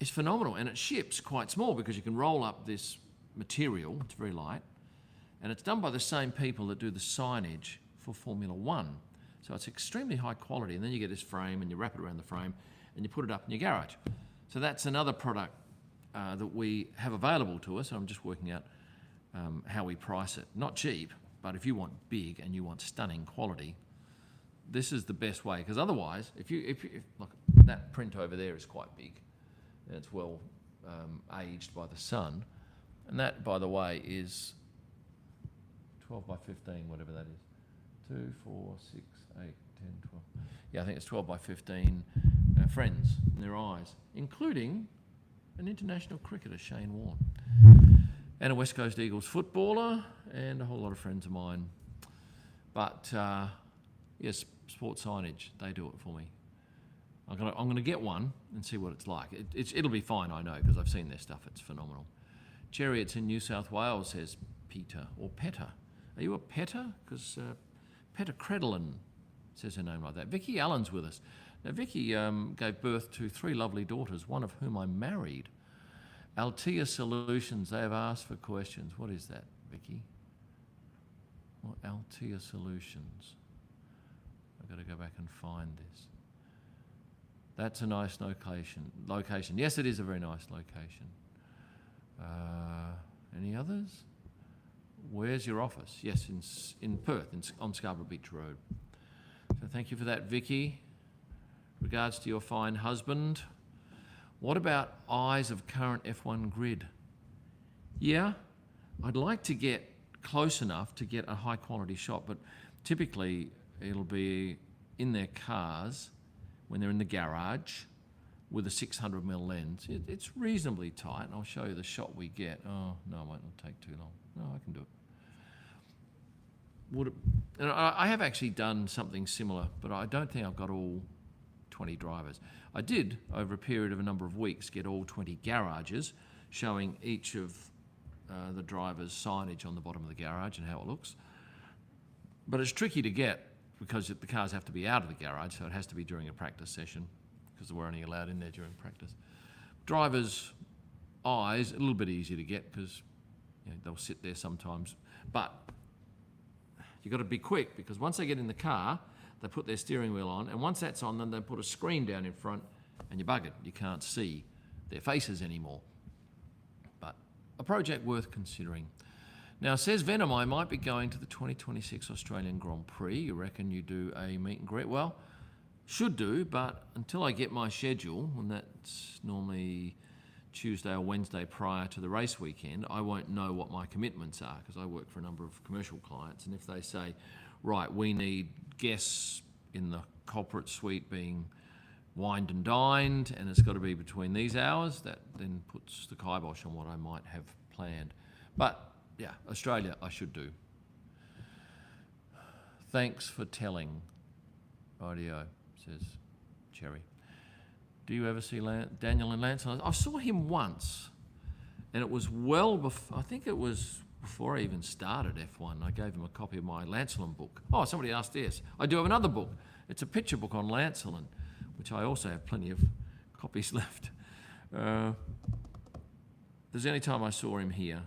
phenomenal. And it ships quite small because you can roll up this material. It's very light, and it's done by the same people that do the signage for Formula One. So it's extremely high quality. And then you get this frame, and you wrap it around the frame, and you put it up in your garage. So that's another product that we have available to us. I'm just working out how we price it. Not cheap. But if you want big and you want stunning quality, this is the best way. Because otherwise, if look, that print over there is quite big, and it's well aged by the sun, and that, by the way, is 12 by 15, whatever that is. 2, 4, 6, 8, 10, 12. Yeah, I think it's 12 by 15 friends in their eyes, including an international cricketer, Shane Warne. and a West Coast Eagles footballer, and a whole lot of friends of mine. But yes, sports signage, they do it for me. I'm gonna get one and see what it's like. It'll be fine, I know, because I've seen their stuff. It's phenomenal. Chariots in New South Wales, says Peter, or Petter. Are you a Petter? Because Petter Credlin says her name like that. Vicky Allen's with us. Now, Vicky gave birth to 3 lovely daughters, one of whom I married. Altea Solutions, they have asked for questions. What is that, Vicky? Well, Altea Solutions. I've got to go back and find this. That's a nice location. Yes, it is a very nice location. Any others? Where's your office? Yes, in Perth, on Scarborough Beach Road. So thank you for that, Vicky. Regards to your fine husband. What about eyes of current F1 grid? Yeah, I'd like to get close enough to get a high quality shot, but typically it'll be in their cars when they're in the garage with a 600mm lens. It's reasonably tight, and I'll show you the shot we get. Oh, no, it won't take too long. No, I can do it. And I have actually done something similar, but I don't think I've got all 20 drivers. I did, over a period of a number of weeks, get all 20 garages showing each of the driver's signage on the bottom of the garage and how it looks. But it's tricky to get because the cars have to be out of the garage, so it has to be during a practice session because we're only allowed in there during practice. Drivers' eyes, a little bit easier to get because they'll sit there sometimes. But you've got to be quick because once they get in the car, they put their steering wheel on, and once that's on, then they put a screen down in front and you're buggered. You can't see their faces anymore. But a project worth considering. Now, says Venom, I might be going to the 2026 Australian Grand Prix. You reckon you do a meet and greet? Well, should do, but until I get my schedule, and that's normally Tuesday or Wednesday prior to the race weekend, I won't know what my commitments are because I work for a number of commercial clients, and if they say, right, we need guests in the corporate suite being wined and dined, and it's got to be between these hours, that then puts the kibosh on what I might have planned. But yeah, Australia, I should do. Thanks for telling. Rightio, says Cherry. Do you ever see Daniel and Lance? I saw him once, and it was well before, I think it was before I even started F1. I gave him a copy of my Lancelin book. Oh, somebody asked this. I do have another book. It's a picture book on Lancelin, which I also have plenty of copies left. There's the only time I saw him here.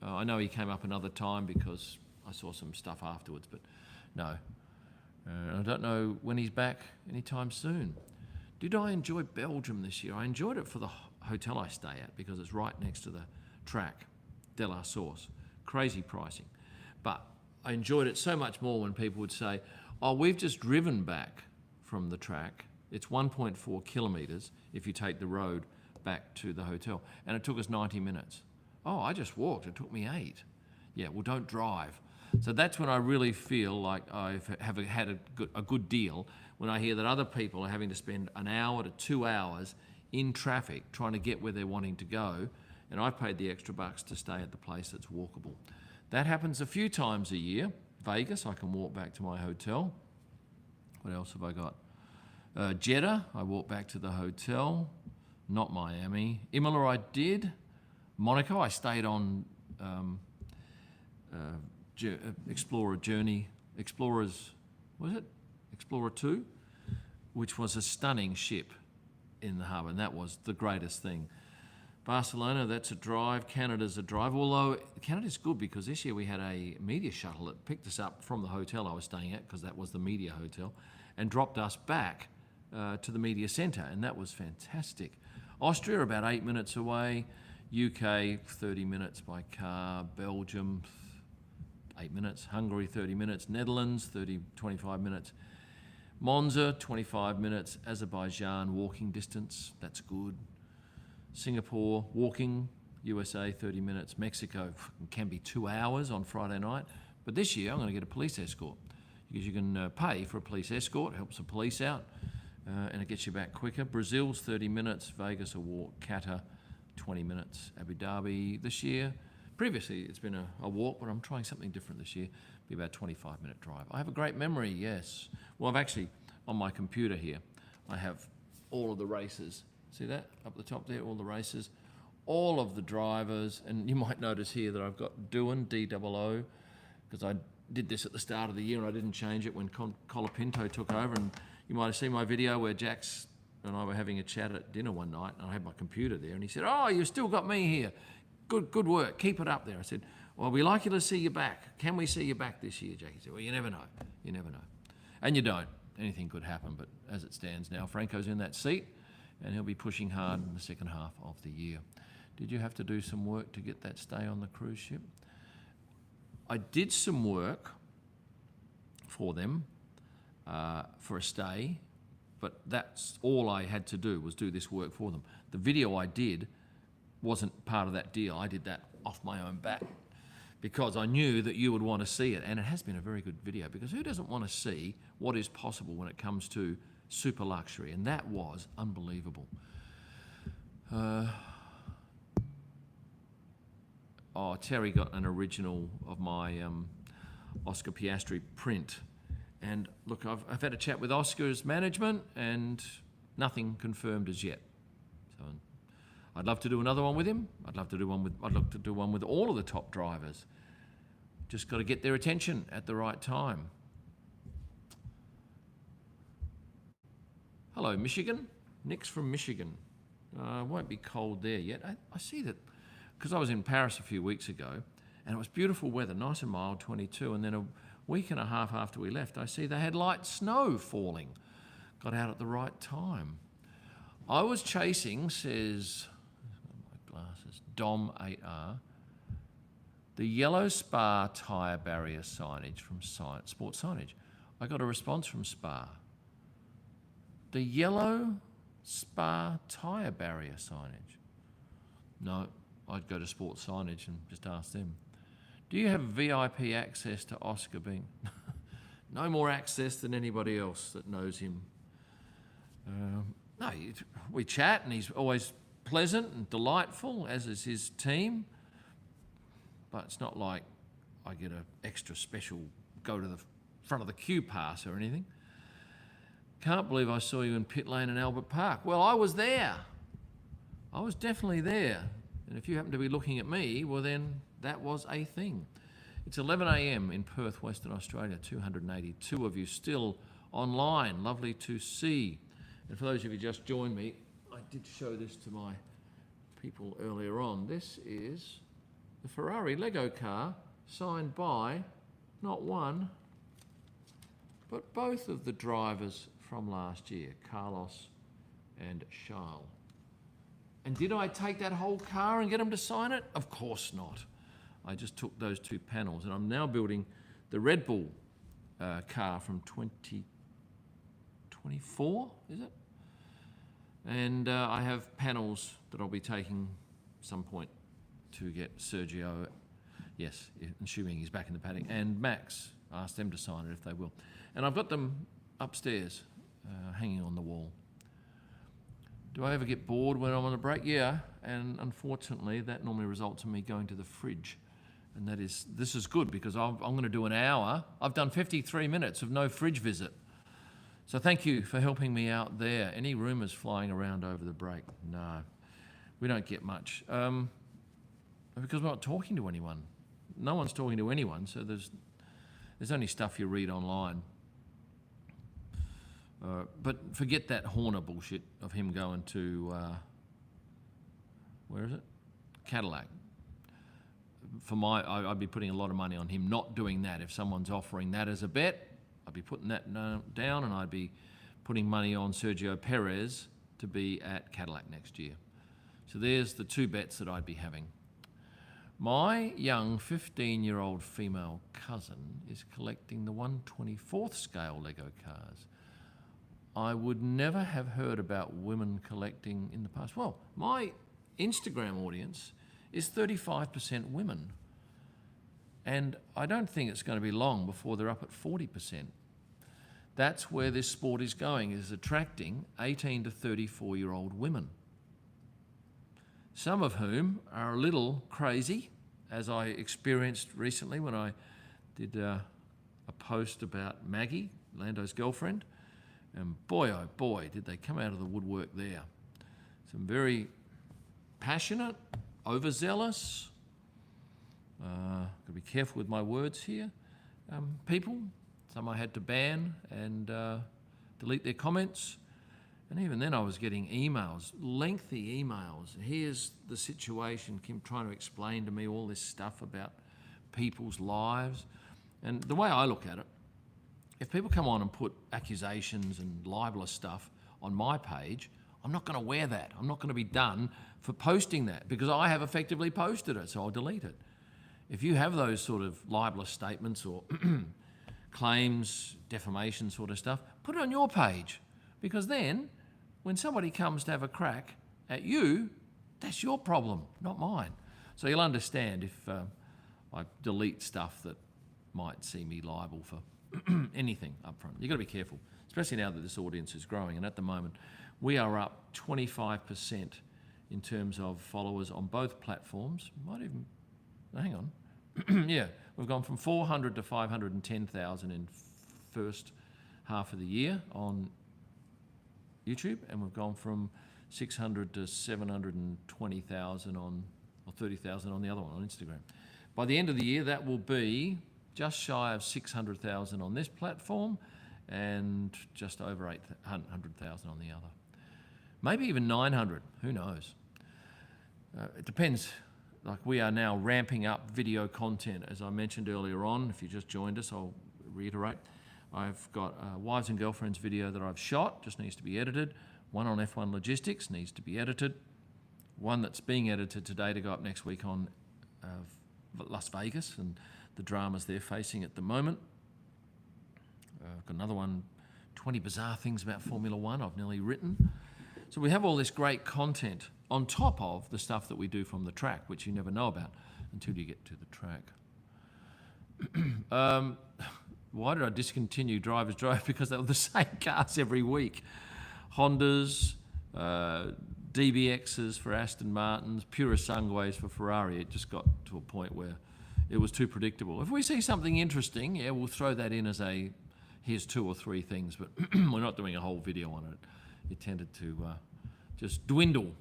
I know he came up another time because I saw some stuff afterwards, but no. I don't know when he's back anytime soon. Did I enjoy Belgium this year? I enjoyed it for the hotel I stay at because it's right next to the track, De La Source. Crazy pricing. But I enjoyed it so much more when people would say, oh, we've just driven back from the track. It's 1.4 kilometres if you take the road back to the hotel. And it took us 90 minutes. Oh, I just walked. It took me 8. Yeah, well, don't drive. So that's when I really feel like I have had a good deal, when I hear that other people are having to spend an hour to 2 hours in traffic trying to get where they're wanting to go, and I've paid the extra bucks to stay at the place that's walkable. That happens a few times a year. Vegas, I can walk back to my hotel. What else have I got? Jeddah, I walked back to the hotel. Not Miami. Imola, I did. Monaco, I stayed on Explorer Journey, Explorers, was it? Explorer 2, which was a stunning ship in the harbour, and that was the greatest thing. Barcelona, that's a drive. Canada's a drive, although Canada's good because this year we had a media shuttle that picked us up from the hotel I was staying at, because that was the media hotel, and dropped us back to the media centre, and that was fantastic. Austria, about 8 minutes away. UK, 30 minutes by car. Belgium, 8 minutes. Hungary, 30 minutes. Netherlands, 25 minutes. Monza, 25 minutes. Azerbaijan, walking distance. That's good. Singapore, walking. USA, 30 minutes. Mexico can be 2 hours on Friday night. But this year, I'm going to get a police escort, because you can pay for a police escort, helps the police out, and it gets you back quicker. Brazil's 30 minutes. Vegas, a walk. Qatar, 20 minutes. Abu Dhabi this year, Previously, it's been a walk, but I'm trying something different this year. Be about a 25-minute drive. I have a great memory, yes. Well, I've actually, on my computer here, I have all of the races. See that up the top there, all the races, all of the drivers, and you might notice here that I've got Doohan, D-O-O, because I did this at the start of the year and I didn't change it when Colapinto took over, and you might have seen my video where Jax and I were having a chat at dinner one night, and I had my computer there, and he said, "Oh, you've still got me here. Good work. Keep it up there." I said, "Well, we like you to see you back. Can we see you back this year, Jack?" He said, "Well, you never know. You never know." And you don't. Anything could happen, but as it stands now, Franco's in that seat, and he'll be pushing hard in the second half of the year. Did you have to do some work to get that stay on the cruise ship? I did some work for them for a stay, but that's all I had to do was do this work for them. The video I did wasn't part of that deal. I did that off my own bat because I knew that you would want to see it, and it has been a very good video, because who doesn't want to see what is possible when it comes to super luxury? And that was unbelievable. Terry got an original of my Oscar Piastri print, and look, I've had a chat with Oscar's management, and nothing confirmed as yet. So I'd love to do another one with him. I'd love to do one with all of the top drivers. Just got to get their attention at the right time. Hello, Michigan. Nick's from Michigan. Won't be cold there yet. I see that, because I was in Paris a few weeks ago, and it was beautiful weather, nice and mild, 22, and then a week and a half after we left, I see they had light snow falling. Got out at the right time. I was chasing, says, my glasses, Dom 8R, the yellow Spa tyre barrier signage from Sports Signage. I got a response from Spa. The yellow Spa tyre barrier signage. No, I'd go to Sports Signage and just ask them. Do you have VIP access to Oscar being? No more access than anybody else that knows him. No, we chat, and he's always pleasant and delightful, as is his team. But it's not like I get an extra special go to the front of the queue pass or anything. Can't believe I saw you in pit lane in Albert Park. Well, I was there. I was definitely there. And if you happen to be looking at me, well then, that was a thing. It's 11 a.m. in Perth, Western Australia. 282 of you still online. Lovely to see. And for those of you who just joined me, I did show this to my people earlier on. This is the Ferrari Lego car signed by not one, but both of the drivers from last year, Carlos and Charles. And did I take that whole car and get them to sign it? Of course not. I just took those two panels, and I'm now building the Red Bull car from 2024, is it? And I have panels that I'll be taking some point to get Sergio, yes, assuming he's back in the paddock, and Max. Ask them to sign it if they will. And I've got them upstairs, hanging on the wall. Do I ever get bored when I'm on a break? Yeah, and unfortunately that normally results in me going to the fridge. And this is good, because I'm going to do an hour. I've done 53 minutes of no fridge visit. So thank you for helping me out there. Any rumours flying around over the break? No, we don't get much. Because we're not talking to anyone. No one's talking to anyone, so there's only stuff you read online. But forget that Horner bullshit of him going to, where is it? Cadillac. I'd be putting a lot of money on him not doing that. If someone's offering that as a bet, I'd be putting that down, and I'd be putting money on Sergio Perez to be at Cadillac next year. So there's the two bets that I'd be having. My young 15-year-old female cousin is collecting the 1/24th scale Lego cars. I would never have heard about women collecting in the past. Well, my Instagram audience is 35% women. And I don't think it's going to be long before they're up at 40%. That's where this sport is going, is attracting 18 to 34-year-old women. Some of whom are a little crazy as I experienced recently when I did a post about Maggie, Lando's girlfriend, and boy, oh boy, did they come out of the woodwork there. Some very passionate, overzealous, got to be careful with my words here, people. Some I had to ban and delete their comments. And even then I was getting emails, lengthy emails. Here's the situation, Kym trying to explain to me all this stuff about people's lives. And the way I look at it, if people come on and put accusations and libelous stuff on my page, I'm not going to wear that. I'm not going to be done for posting that because I have effectively posted it, so I'll delete it. If you have those sort of libelous statements or claims, defamation sort of stuff, put it on your page because then when somebody comes to have a crack at you, that's your problem, not mine. So you'll understand if I delete stuff that might see me liable for anything up front. You've got to be careful, especially now that this audience is growing. And at the moment, we are up 25% in terms of followers on both platforms. Might even, hang on. Yeah, we've gone from 400 to 510,000 in first half of the year on YouTube, and we've gone from 600 to 720,000 on, or 30,000 on the other one, on Instagram. By the end of the year, that will be just shy of 600,000 on this platform and just over 800,000 on the other. Maybe even 900, who knows? It depends. Like we are now ramping up video content, as I mentioned earlier on. If you just joined us, I'll reiterate. I've got a Wives and Girlfriends video that I've shot, just needs to be edited. One on F1 logistics needs to be edited. One that's being edited today to go up next week on Las Vegas and the dramas they're facing at the moment. I've got another one, 20 bizarre things about Formula One I've nearly written. So we have all this great content on top of the stuff that we do from the track, which you never know about until you get to the track. Why did I discontinue Drivers Drive? Because they were the same cars every week. Hondas, DBXs for Aston Martins, Purosangues for Ferrari. It just got to a point where it was too predictable. If we see something interesting, yeah, we'll throw that in as a, here's 2 or 3 things, but we're not doing a whole video on it. It tended to just dwindle.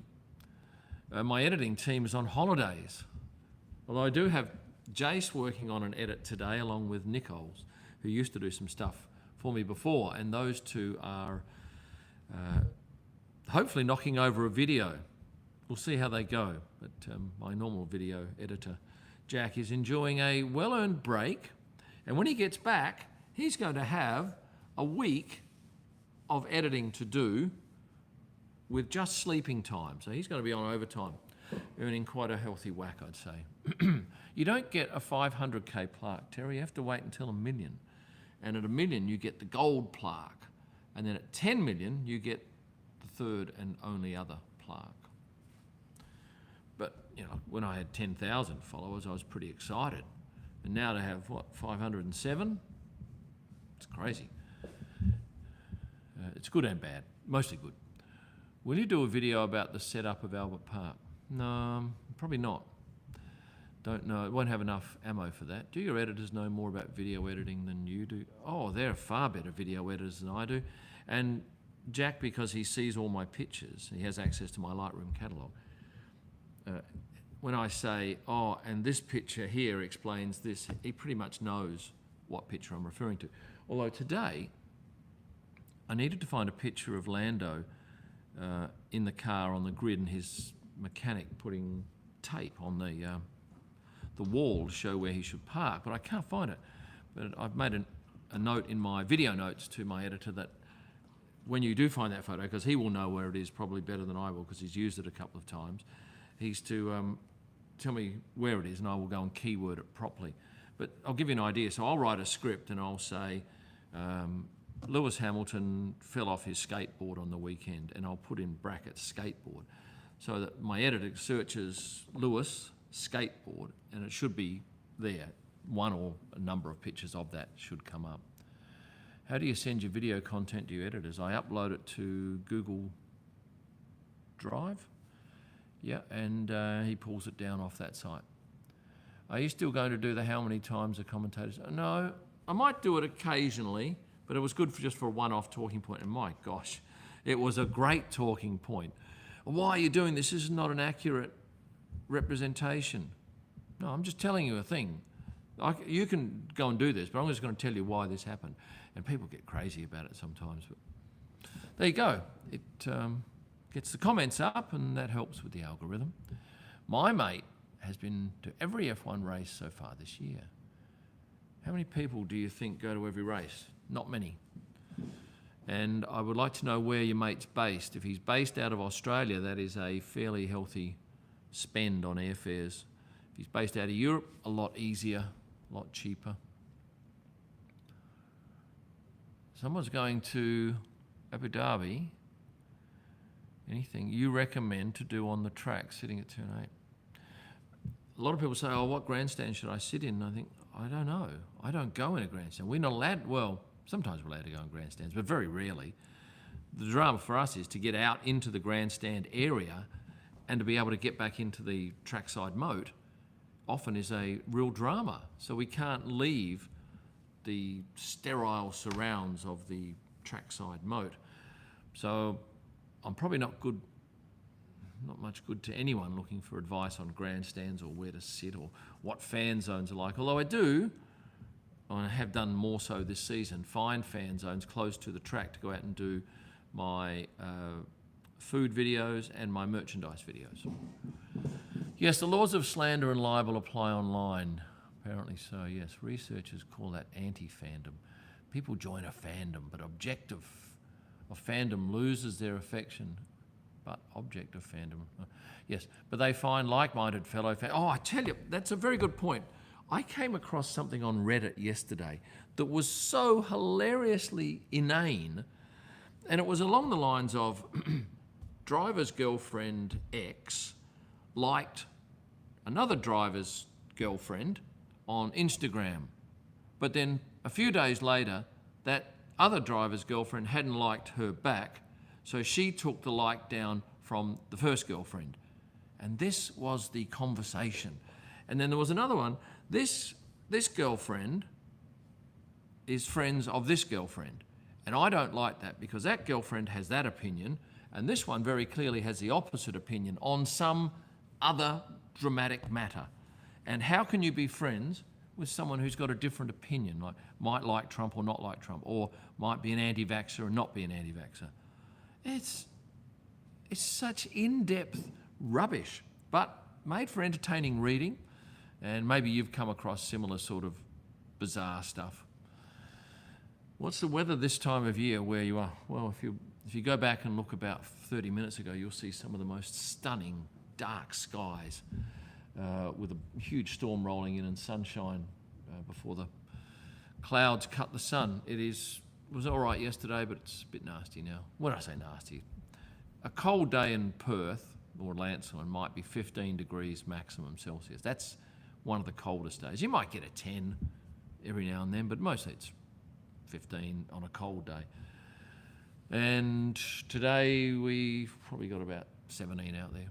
My editing team is on holidays. Although I do have Jace working on an edit today along with Nichols, who used to do some stuff for me before, and those two are hopefully knocking over a video. We'll see how they go, but my normal video editor, Jack, is enjoying a well-earned break, and when he gets back, he's going to have a week of editing to do with just sleeping time. So he's going to be on overtime, earning quite a healthy whack, I'd say. You don't get a 500k plaque, Terry. You have to wait until 1 million. And at 1 million, you get the gold plaque. And then at 10 million, you get the third and only other plaque. But, you know, when I had 10,000 followers, I was pretty excited. And now to have, what, 507? It's crazy. It's good and bad, mostly good. Will you do a video about the setup of Albert Park? No, probably not. Don't know, it won't have enough ammo for that. Do your editors know more about video editing than you do? Oh, they're far better video editors than I do. And Jack, because he sees all my pictures, he has access to my Lightroom catalogue. When I say, oh, and this picture here explains this, he pretty much knows what picture I'm referring to. Although today, I needed to find a picture of Lando in the car on the grid and his mechanic putting tape on the wall to show where he should park, but I can't find it. But I've made a note in my video notes to my editor that when you do find that photo, because he will know where it is probably better than I will because he's used it a couple of times, he's to tell me where it is and I will go and keyword it properly. But I'll give you an idea. So I'll write a script and I'll say, Lewis Hamilton fell off his skateboard on the weekend, and I'll put in brackets skateboard so that my editor searches Lewis skateboard and it should be there. One or a number of pictures of that should come up. How do you send your video content to your editors? I upload it to Google Drive, yeah, and he pulls it down off that site. Are you still going to do the how many times the commentators? No, I might do it occasionally, but it was good just for a one-off talking point. And my gosh, it was a great talking point. Why are you doing this? This is not an accurate representation. No, I'm just telling you a thing. You can go and do this, but I'm just going to tell you why this happened. And people get crazy about it sometimes. But there you go. It gets the comments up, and that helps with the algorithm. My mate has been to every F1 race so far this year. How many people do you think go to every race? Not many. And I would like to know where your mate's based. If he's based out of Australia, that is a fairly healthy spend on airfares. If he's based out of Europe, a lot easier, a lot cheaper. Someone's going to Abu Dhabi. Anything you recommend to do on the track, sitting at turn 8? A lot of people say, oh, what grandstand should I sit in? And I think, I don't know. I don't go in a grandstand. We're not allowed, well, sometimes we're allowed to go in grandstands, but very rarely. The drama for us is to get out into the grandstand area and to be able to get back into the trackside moat often is a real drama. So we can't leave the sterile surrounds of the trackside moat. So I'm probably not much good to anyone looking for advice on grandstands or where to sit or what fan zones are like. Although I have done more so this season, find fan zones close to the track to go out and do my food videos and my merchandise videos. Yes, the laws of slander and libel apply online. Apparently so, yes. Researchers call that anti-fandom. People join a fandom, but objective of fandom loses their affection. But object of fandom, yes. But they find like-minded fellow fans. Oh, I tell you, that's a very good point. I came across something on Reddit yesterday that was so hilariously inane, and it was along the lines of driver's girlfriend X liked another driver's girlfriend on Instagram, but then a few days later, that other driver's girlfriend hadn't liked her back, so she took the like down from the first girlfriend. And this was the conversation. And then there was another one. This girlfriend is friends of this girlfriend. And I don't like that because that girlfriend has that opinion, and this one very clearly has the opposite opinion on some other dramatic matter. And how can you be friends with someone who's got a different opinion, like might like Trump or not like Trump, or might be an anti-vaxxer or not be an anti-vaxxer? It's such in-depth rubbish, but made for entertaining reading, and maybe you've come across similar sort of bizarre stuff. What's the weather this time of year where you are? Well, if you go back and look about 30 minutes ago, you'll see some of the most stunning dark skies with a huge storm rolling in and sunshine before the clouds cut the sun. It was all right yesterday, but it's a bit nasty now. When I say nasty, a cold day in Perth or Lancelin might be 15 degrees maximum Celsius. That's one of the coldest days. You might get a 10 every now and then, but mostly it's 15 on a cold day. And today we probably got about 17 out there.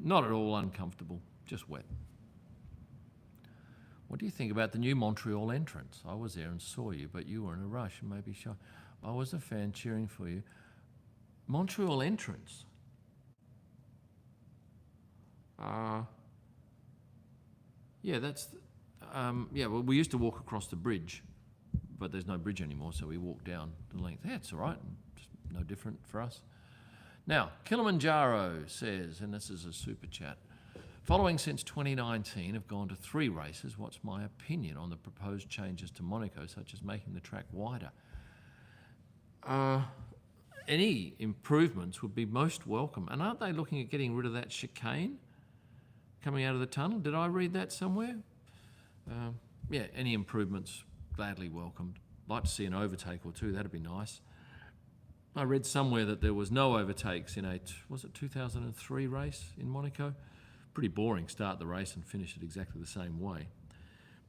Not at all uncomfortable, just wet. What do you think about the new Montreal entrance? I was there and saw you, but you were in a rush and maybe shy. I was a fan cheering for you. Montreal entrance. Well, we used to walk across the bridge, but there's no bridge anymore, so we walk down the length. Yeah, it's all right. Just no different for us. Now, Kilimanjaro says, and this is a super chat, following since 2019, have gone to 3 races. What's my opinion on the proposed changes to Monaco, such as making the track wider? Any improvements would be most welcome. And aren't they looking at getting rid of that chicane coming out of the tunnel? Did I read that somewhere? Any improvements, gladly welcomed. Like to see an overtake or two, that'd be nice. I read somewhere that there was no overtakes in was it 2003 race in Monaco? Pretty boring, start the race and finish it exactly the same way.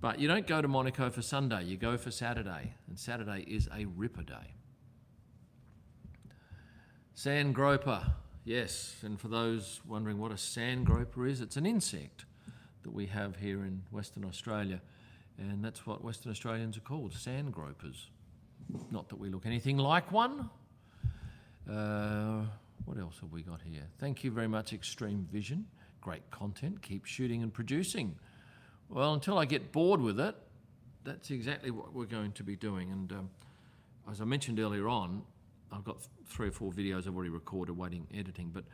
But you don't go to Monaco for Sunday, you go for Saturday, and Saturday is a ripper day. Sand groper, yes, and for those wondering what a sand groper is, it's an insect that we have here in Western Australia, and that's what Western Australians are called, sand gropers. Not that we look anything like one. What else have we got here? Thank you very much, Extreme Vision. Great content. Keep shooting and producing. Well, until I get bored with it, that's exactly what we're going to be doing. And as I mentioned earlier on, I've got 3 or 4 videos I've already recorded waiting editing, but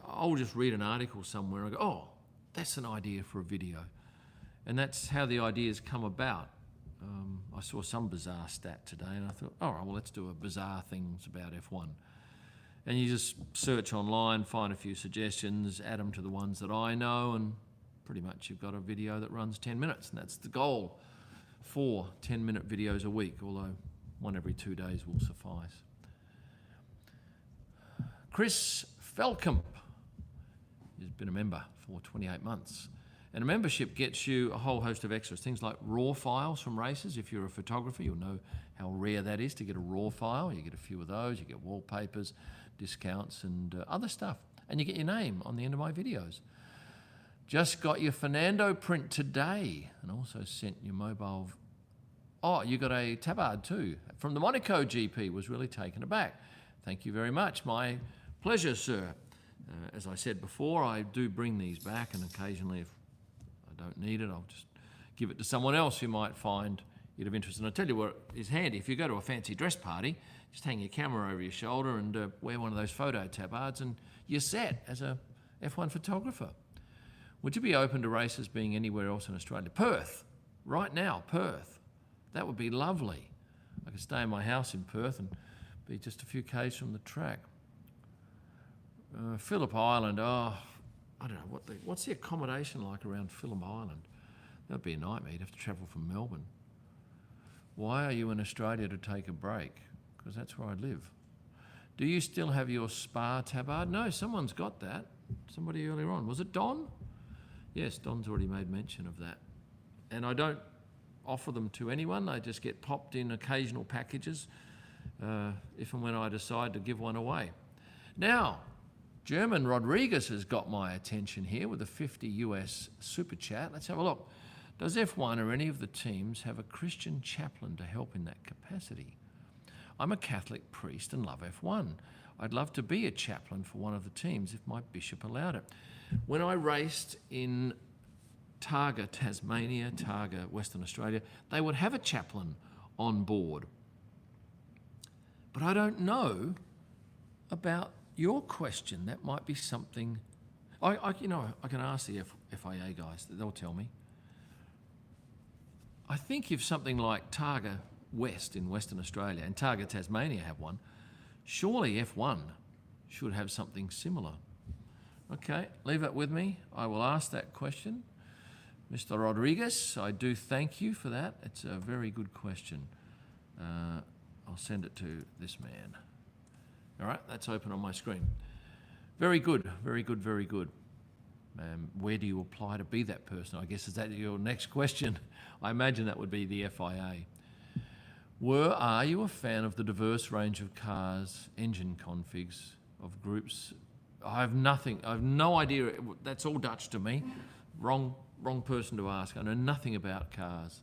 I'll just read an article somewhere and I go, oh, that's an idea for a video. And that's how the ideas come about. I saw some bizarre stat today and I thought, all right, well, let's do a bizarre things about F1. And you just search online, find a few suggestions, add them to the ones that I know, and pretty much you've got a video that runs 10 minutes. And that's the goal, 4 10-minute videos a week, although one every 2 days will suffice. Chris Felcamp has been a member for 28 months. And a membership gets you a whole host of extras, things like raw files from races. If you're a photographer, you'll know how rare that is to get a raw file. You get a few of those, you get wallpapers, discounts and other stuff. And you get your name on the end of my videos. Just got your Fernando print today and also sent your mobile. Oh, you got a tabard too from the Monaco GP. Was really taken aback. Thank you very much. My pleasure, sir. As I said before, I do bring these back, and occasionally if I don't need it, I'll just give it to someone else who might find it of interest. And I tell you what is handy, if you go to a fancy dress party, just hang your camera over your shoulder and wear one of those photo tabards and you're set as a F1 photographer. Would you be open to races being anywhere else in Australia? Perth, right now, Perth. That would be lovely. I could stay in my house in Perth and be just a few k's from the track. Phillip Island, oh, I don't know, what's the accommodation like around Phillip Island? That'd be a nightmare, you'd have to travel from Melbourne. Why are you in Australia to take a break? Because that's where I live. Do you still have your Spa tabard? No, someone's got that. Somebody earlier on. Was it Don? Yes, Don's already made mention of that. And I don't offer them to anyone. They just get popped in occasional packages if and when I decide to give one away. Now, German Rodriguez has got my attention here with a 50 US super chat. Let's have a look. Does F1 or any of the teams have a Christian chaplain to help in that capacity? I'm a Catholic priest and love F1. I'd love to be a chaplain for one of the teams if my bishop allowed it. When I raced in Targa, Tasmania, Targa, Western Australia, they would have a chaplain on board. But I don't know about your question. That might be something. I can ask the FIA guys. They'll tell me. I think if something like Targa West in Western Australia and Targa Tasmania have one, surely F1 should have something similar. Okay, leave it with me. I will ask that question. Mr. Rodriguez, I do thank you for that. It's a very good question. I'll send it to this man. All right, that's open on my screen. Very good, very good, very good. Where do you apply to be that person? I guess is that your next question? I imagine that would be the FIA. Are you a fan of the diverse range of cars, engine configs, of groups? I have no idea. That's all Dutch to me. Wrong person to ask. I know nothing about cars,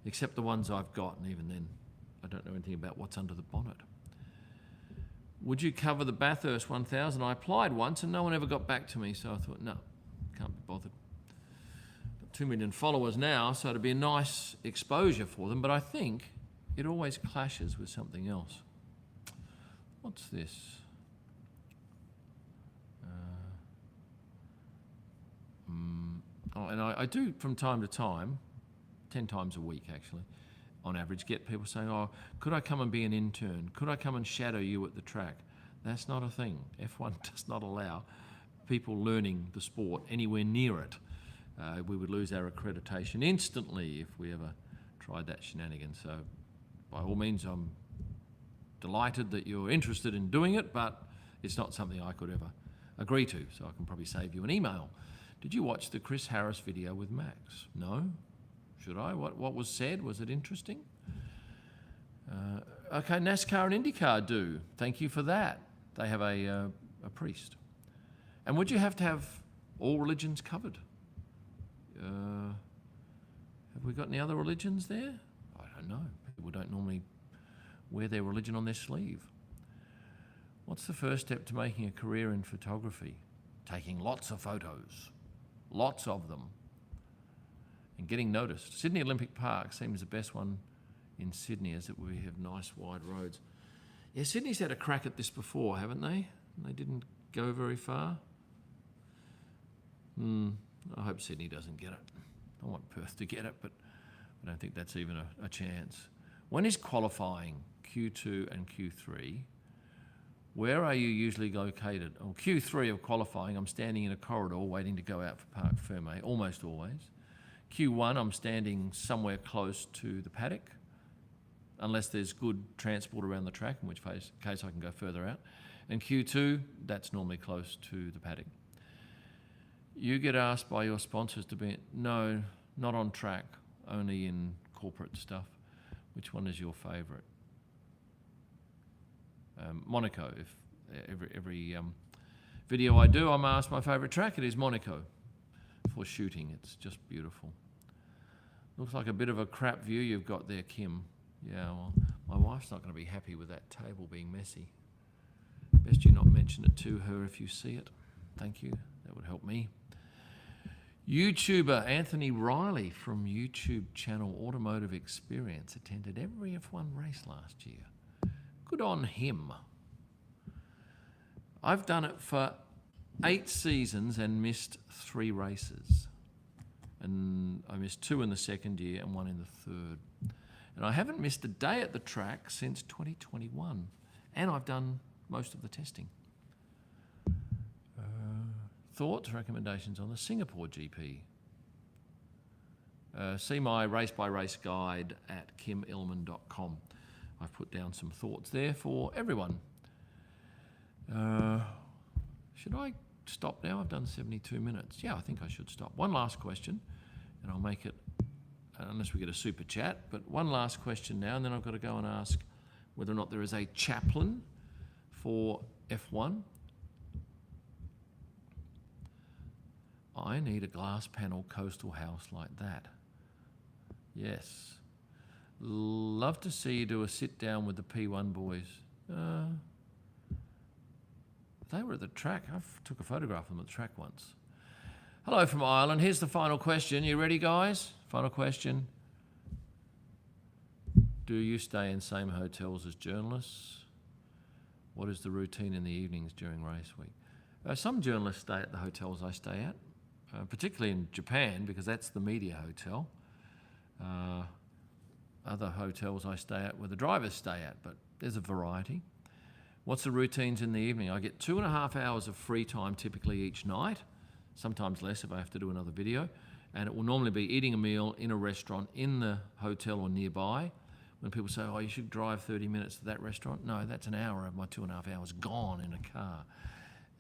except the ones I've got, and even then, I don't know anything about what's under the bonnet. Would you cover the Bathurst 1000? I applied once and no one ever got back to me, so I thought, no, can't be bothered. Got 2 million followers now, so it'd be a nice exposure for them, but I think it always clashes with something else. What's this? And I do from time to time, 10 times a week actually, on average, get people saying, oh, could I come and be an intern? Could I come and shadow you at the track? That's not a thing. F1 does not allow people learning the sport anywhere near it. We would lose our accreditation instantly if we ever tried that shenanigan. So by all means, I'm delighted that you're interested in doing it, but it's not something I could ever agree to, so I can probably save you an email. Did you watch the Chris Harris video with Max? No? Should I? What was said? Was it interesting? Okay, NASCAR and IndyCar do. Thank you for that. They have a priest. And would you have to have all religions covered? Have we got any other religions there? I don't know. People don't normally wear their religion on their sleeve. What's the first step to making a career in photography? Taking lots of photos, lots of them, and getting noticed. Sydney Olympic Park seems the best one in Sydney, as we have nice wide roads. Yeah, Sydney's had a crack at this before, haven't they? They didn't go very far. I hope Sydney doesn't get it. I want Perth to get it, but I don't think that's even a chance. When is qualifying? Q2 and Q3. Where are you usually located? On Q3 of qualifying, I'm standing in a corridor waiting to go out for Parc Fermé, almost always. Q1, I'm standing somewhere close to the paddock, unless there's good transport around the track, in which case I can go further out. And Q2, that's normally close to the paddock. You get asked by your sponsors to be... No, not on track, only in corporate stuff. Which one is your favourite? Monaco. If every video I do, I'm asked my favourite track. It is Monaco for shooting. It's just beautiful. Looks like a bit of a crap view you've got there, Kym. Yeah, well, my wife's not going to be happy with that table being messy. Best you not mention it to her if you see it. Thank you. That would help me. YouTuber Anthony Riley from YouTube channel Automotive Experience attended every F1 race last year. Good on him. I've done it for 8 seasons and missed 3 races. And I missed 2 in the second year and 1 in the third. And I haven't missed a day at the track since 2021. And I've done most of the testing. Thoughts, recommendations on the Singapore GP? See my race-by-race guide at kymillman.com. I've put down some thoughts there for everyone. Should I stop now? I've done 72 minutes. Yeah, I think I should stop. One last question, and I'll make it, unless we get a super chat, but one last question now, and then I've got to go and ask whether or not there is a chaplain for F1. I need a glass panel coastal house like that. Yes. Love to see you do a sit down with the P1 boys. They were at the track. I took a photograph of them at the track once. Hello from Ireland. Here's the final question. You ready, guys? Final question. Do you stay in same hotels as journalists? What is the routine in the evenings during race week? Some journalists stay at the hotels I stay at. Particularly in Japan, because that's the media hotel. Other hotels I stay at where the drivers stay at, but there's a variety. What's the routines in the evening? I get 2.5 hours of free time typically each night, sometimes less if I have to do another video, and it will normally be eating a meal in a restaurant in the hotel or nearby. When people say, oh, you should drive 30 minutes to that restaurant, no, that's an hour of my 2.5 hours gone in a car.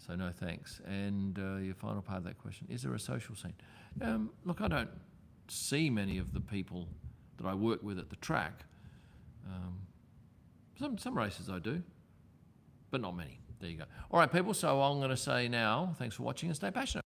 So no thanks. And your final part of that question, is there a social scene? Look, I don't see many of the people that I work with at the track. Some races I do, but not many. There you go. All right, people, so I'm going to say now, thanks for watching and stay passionate.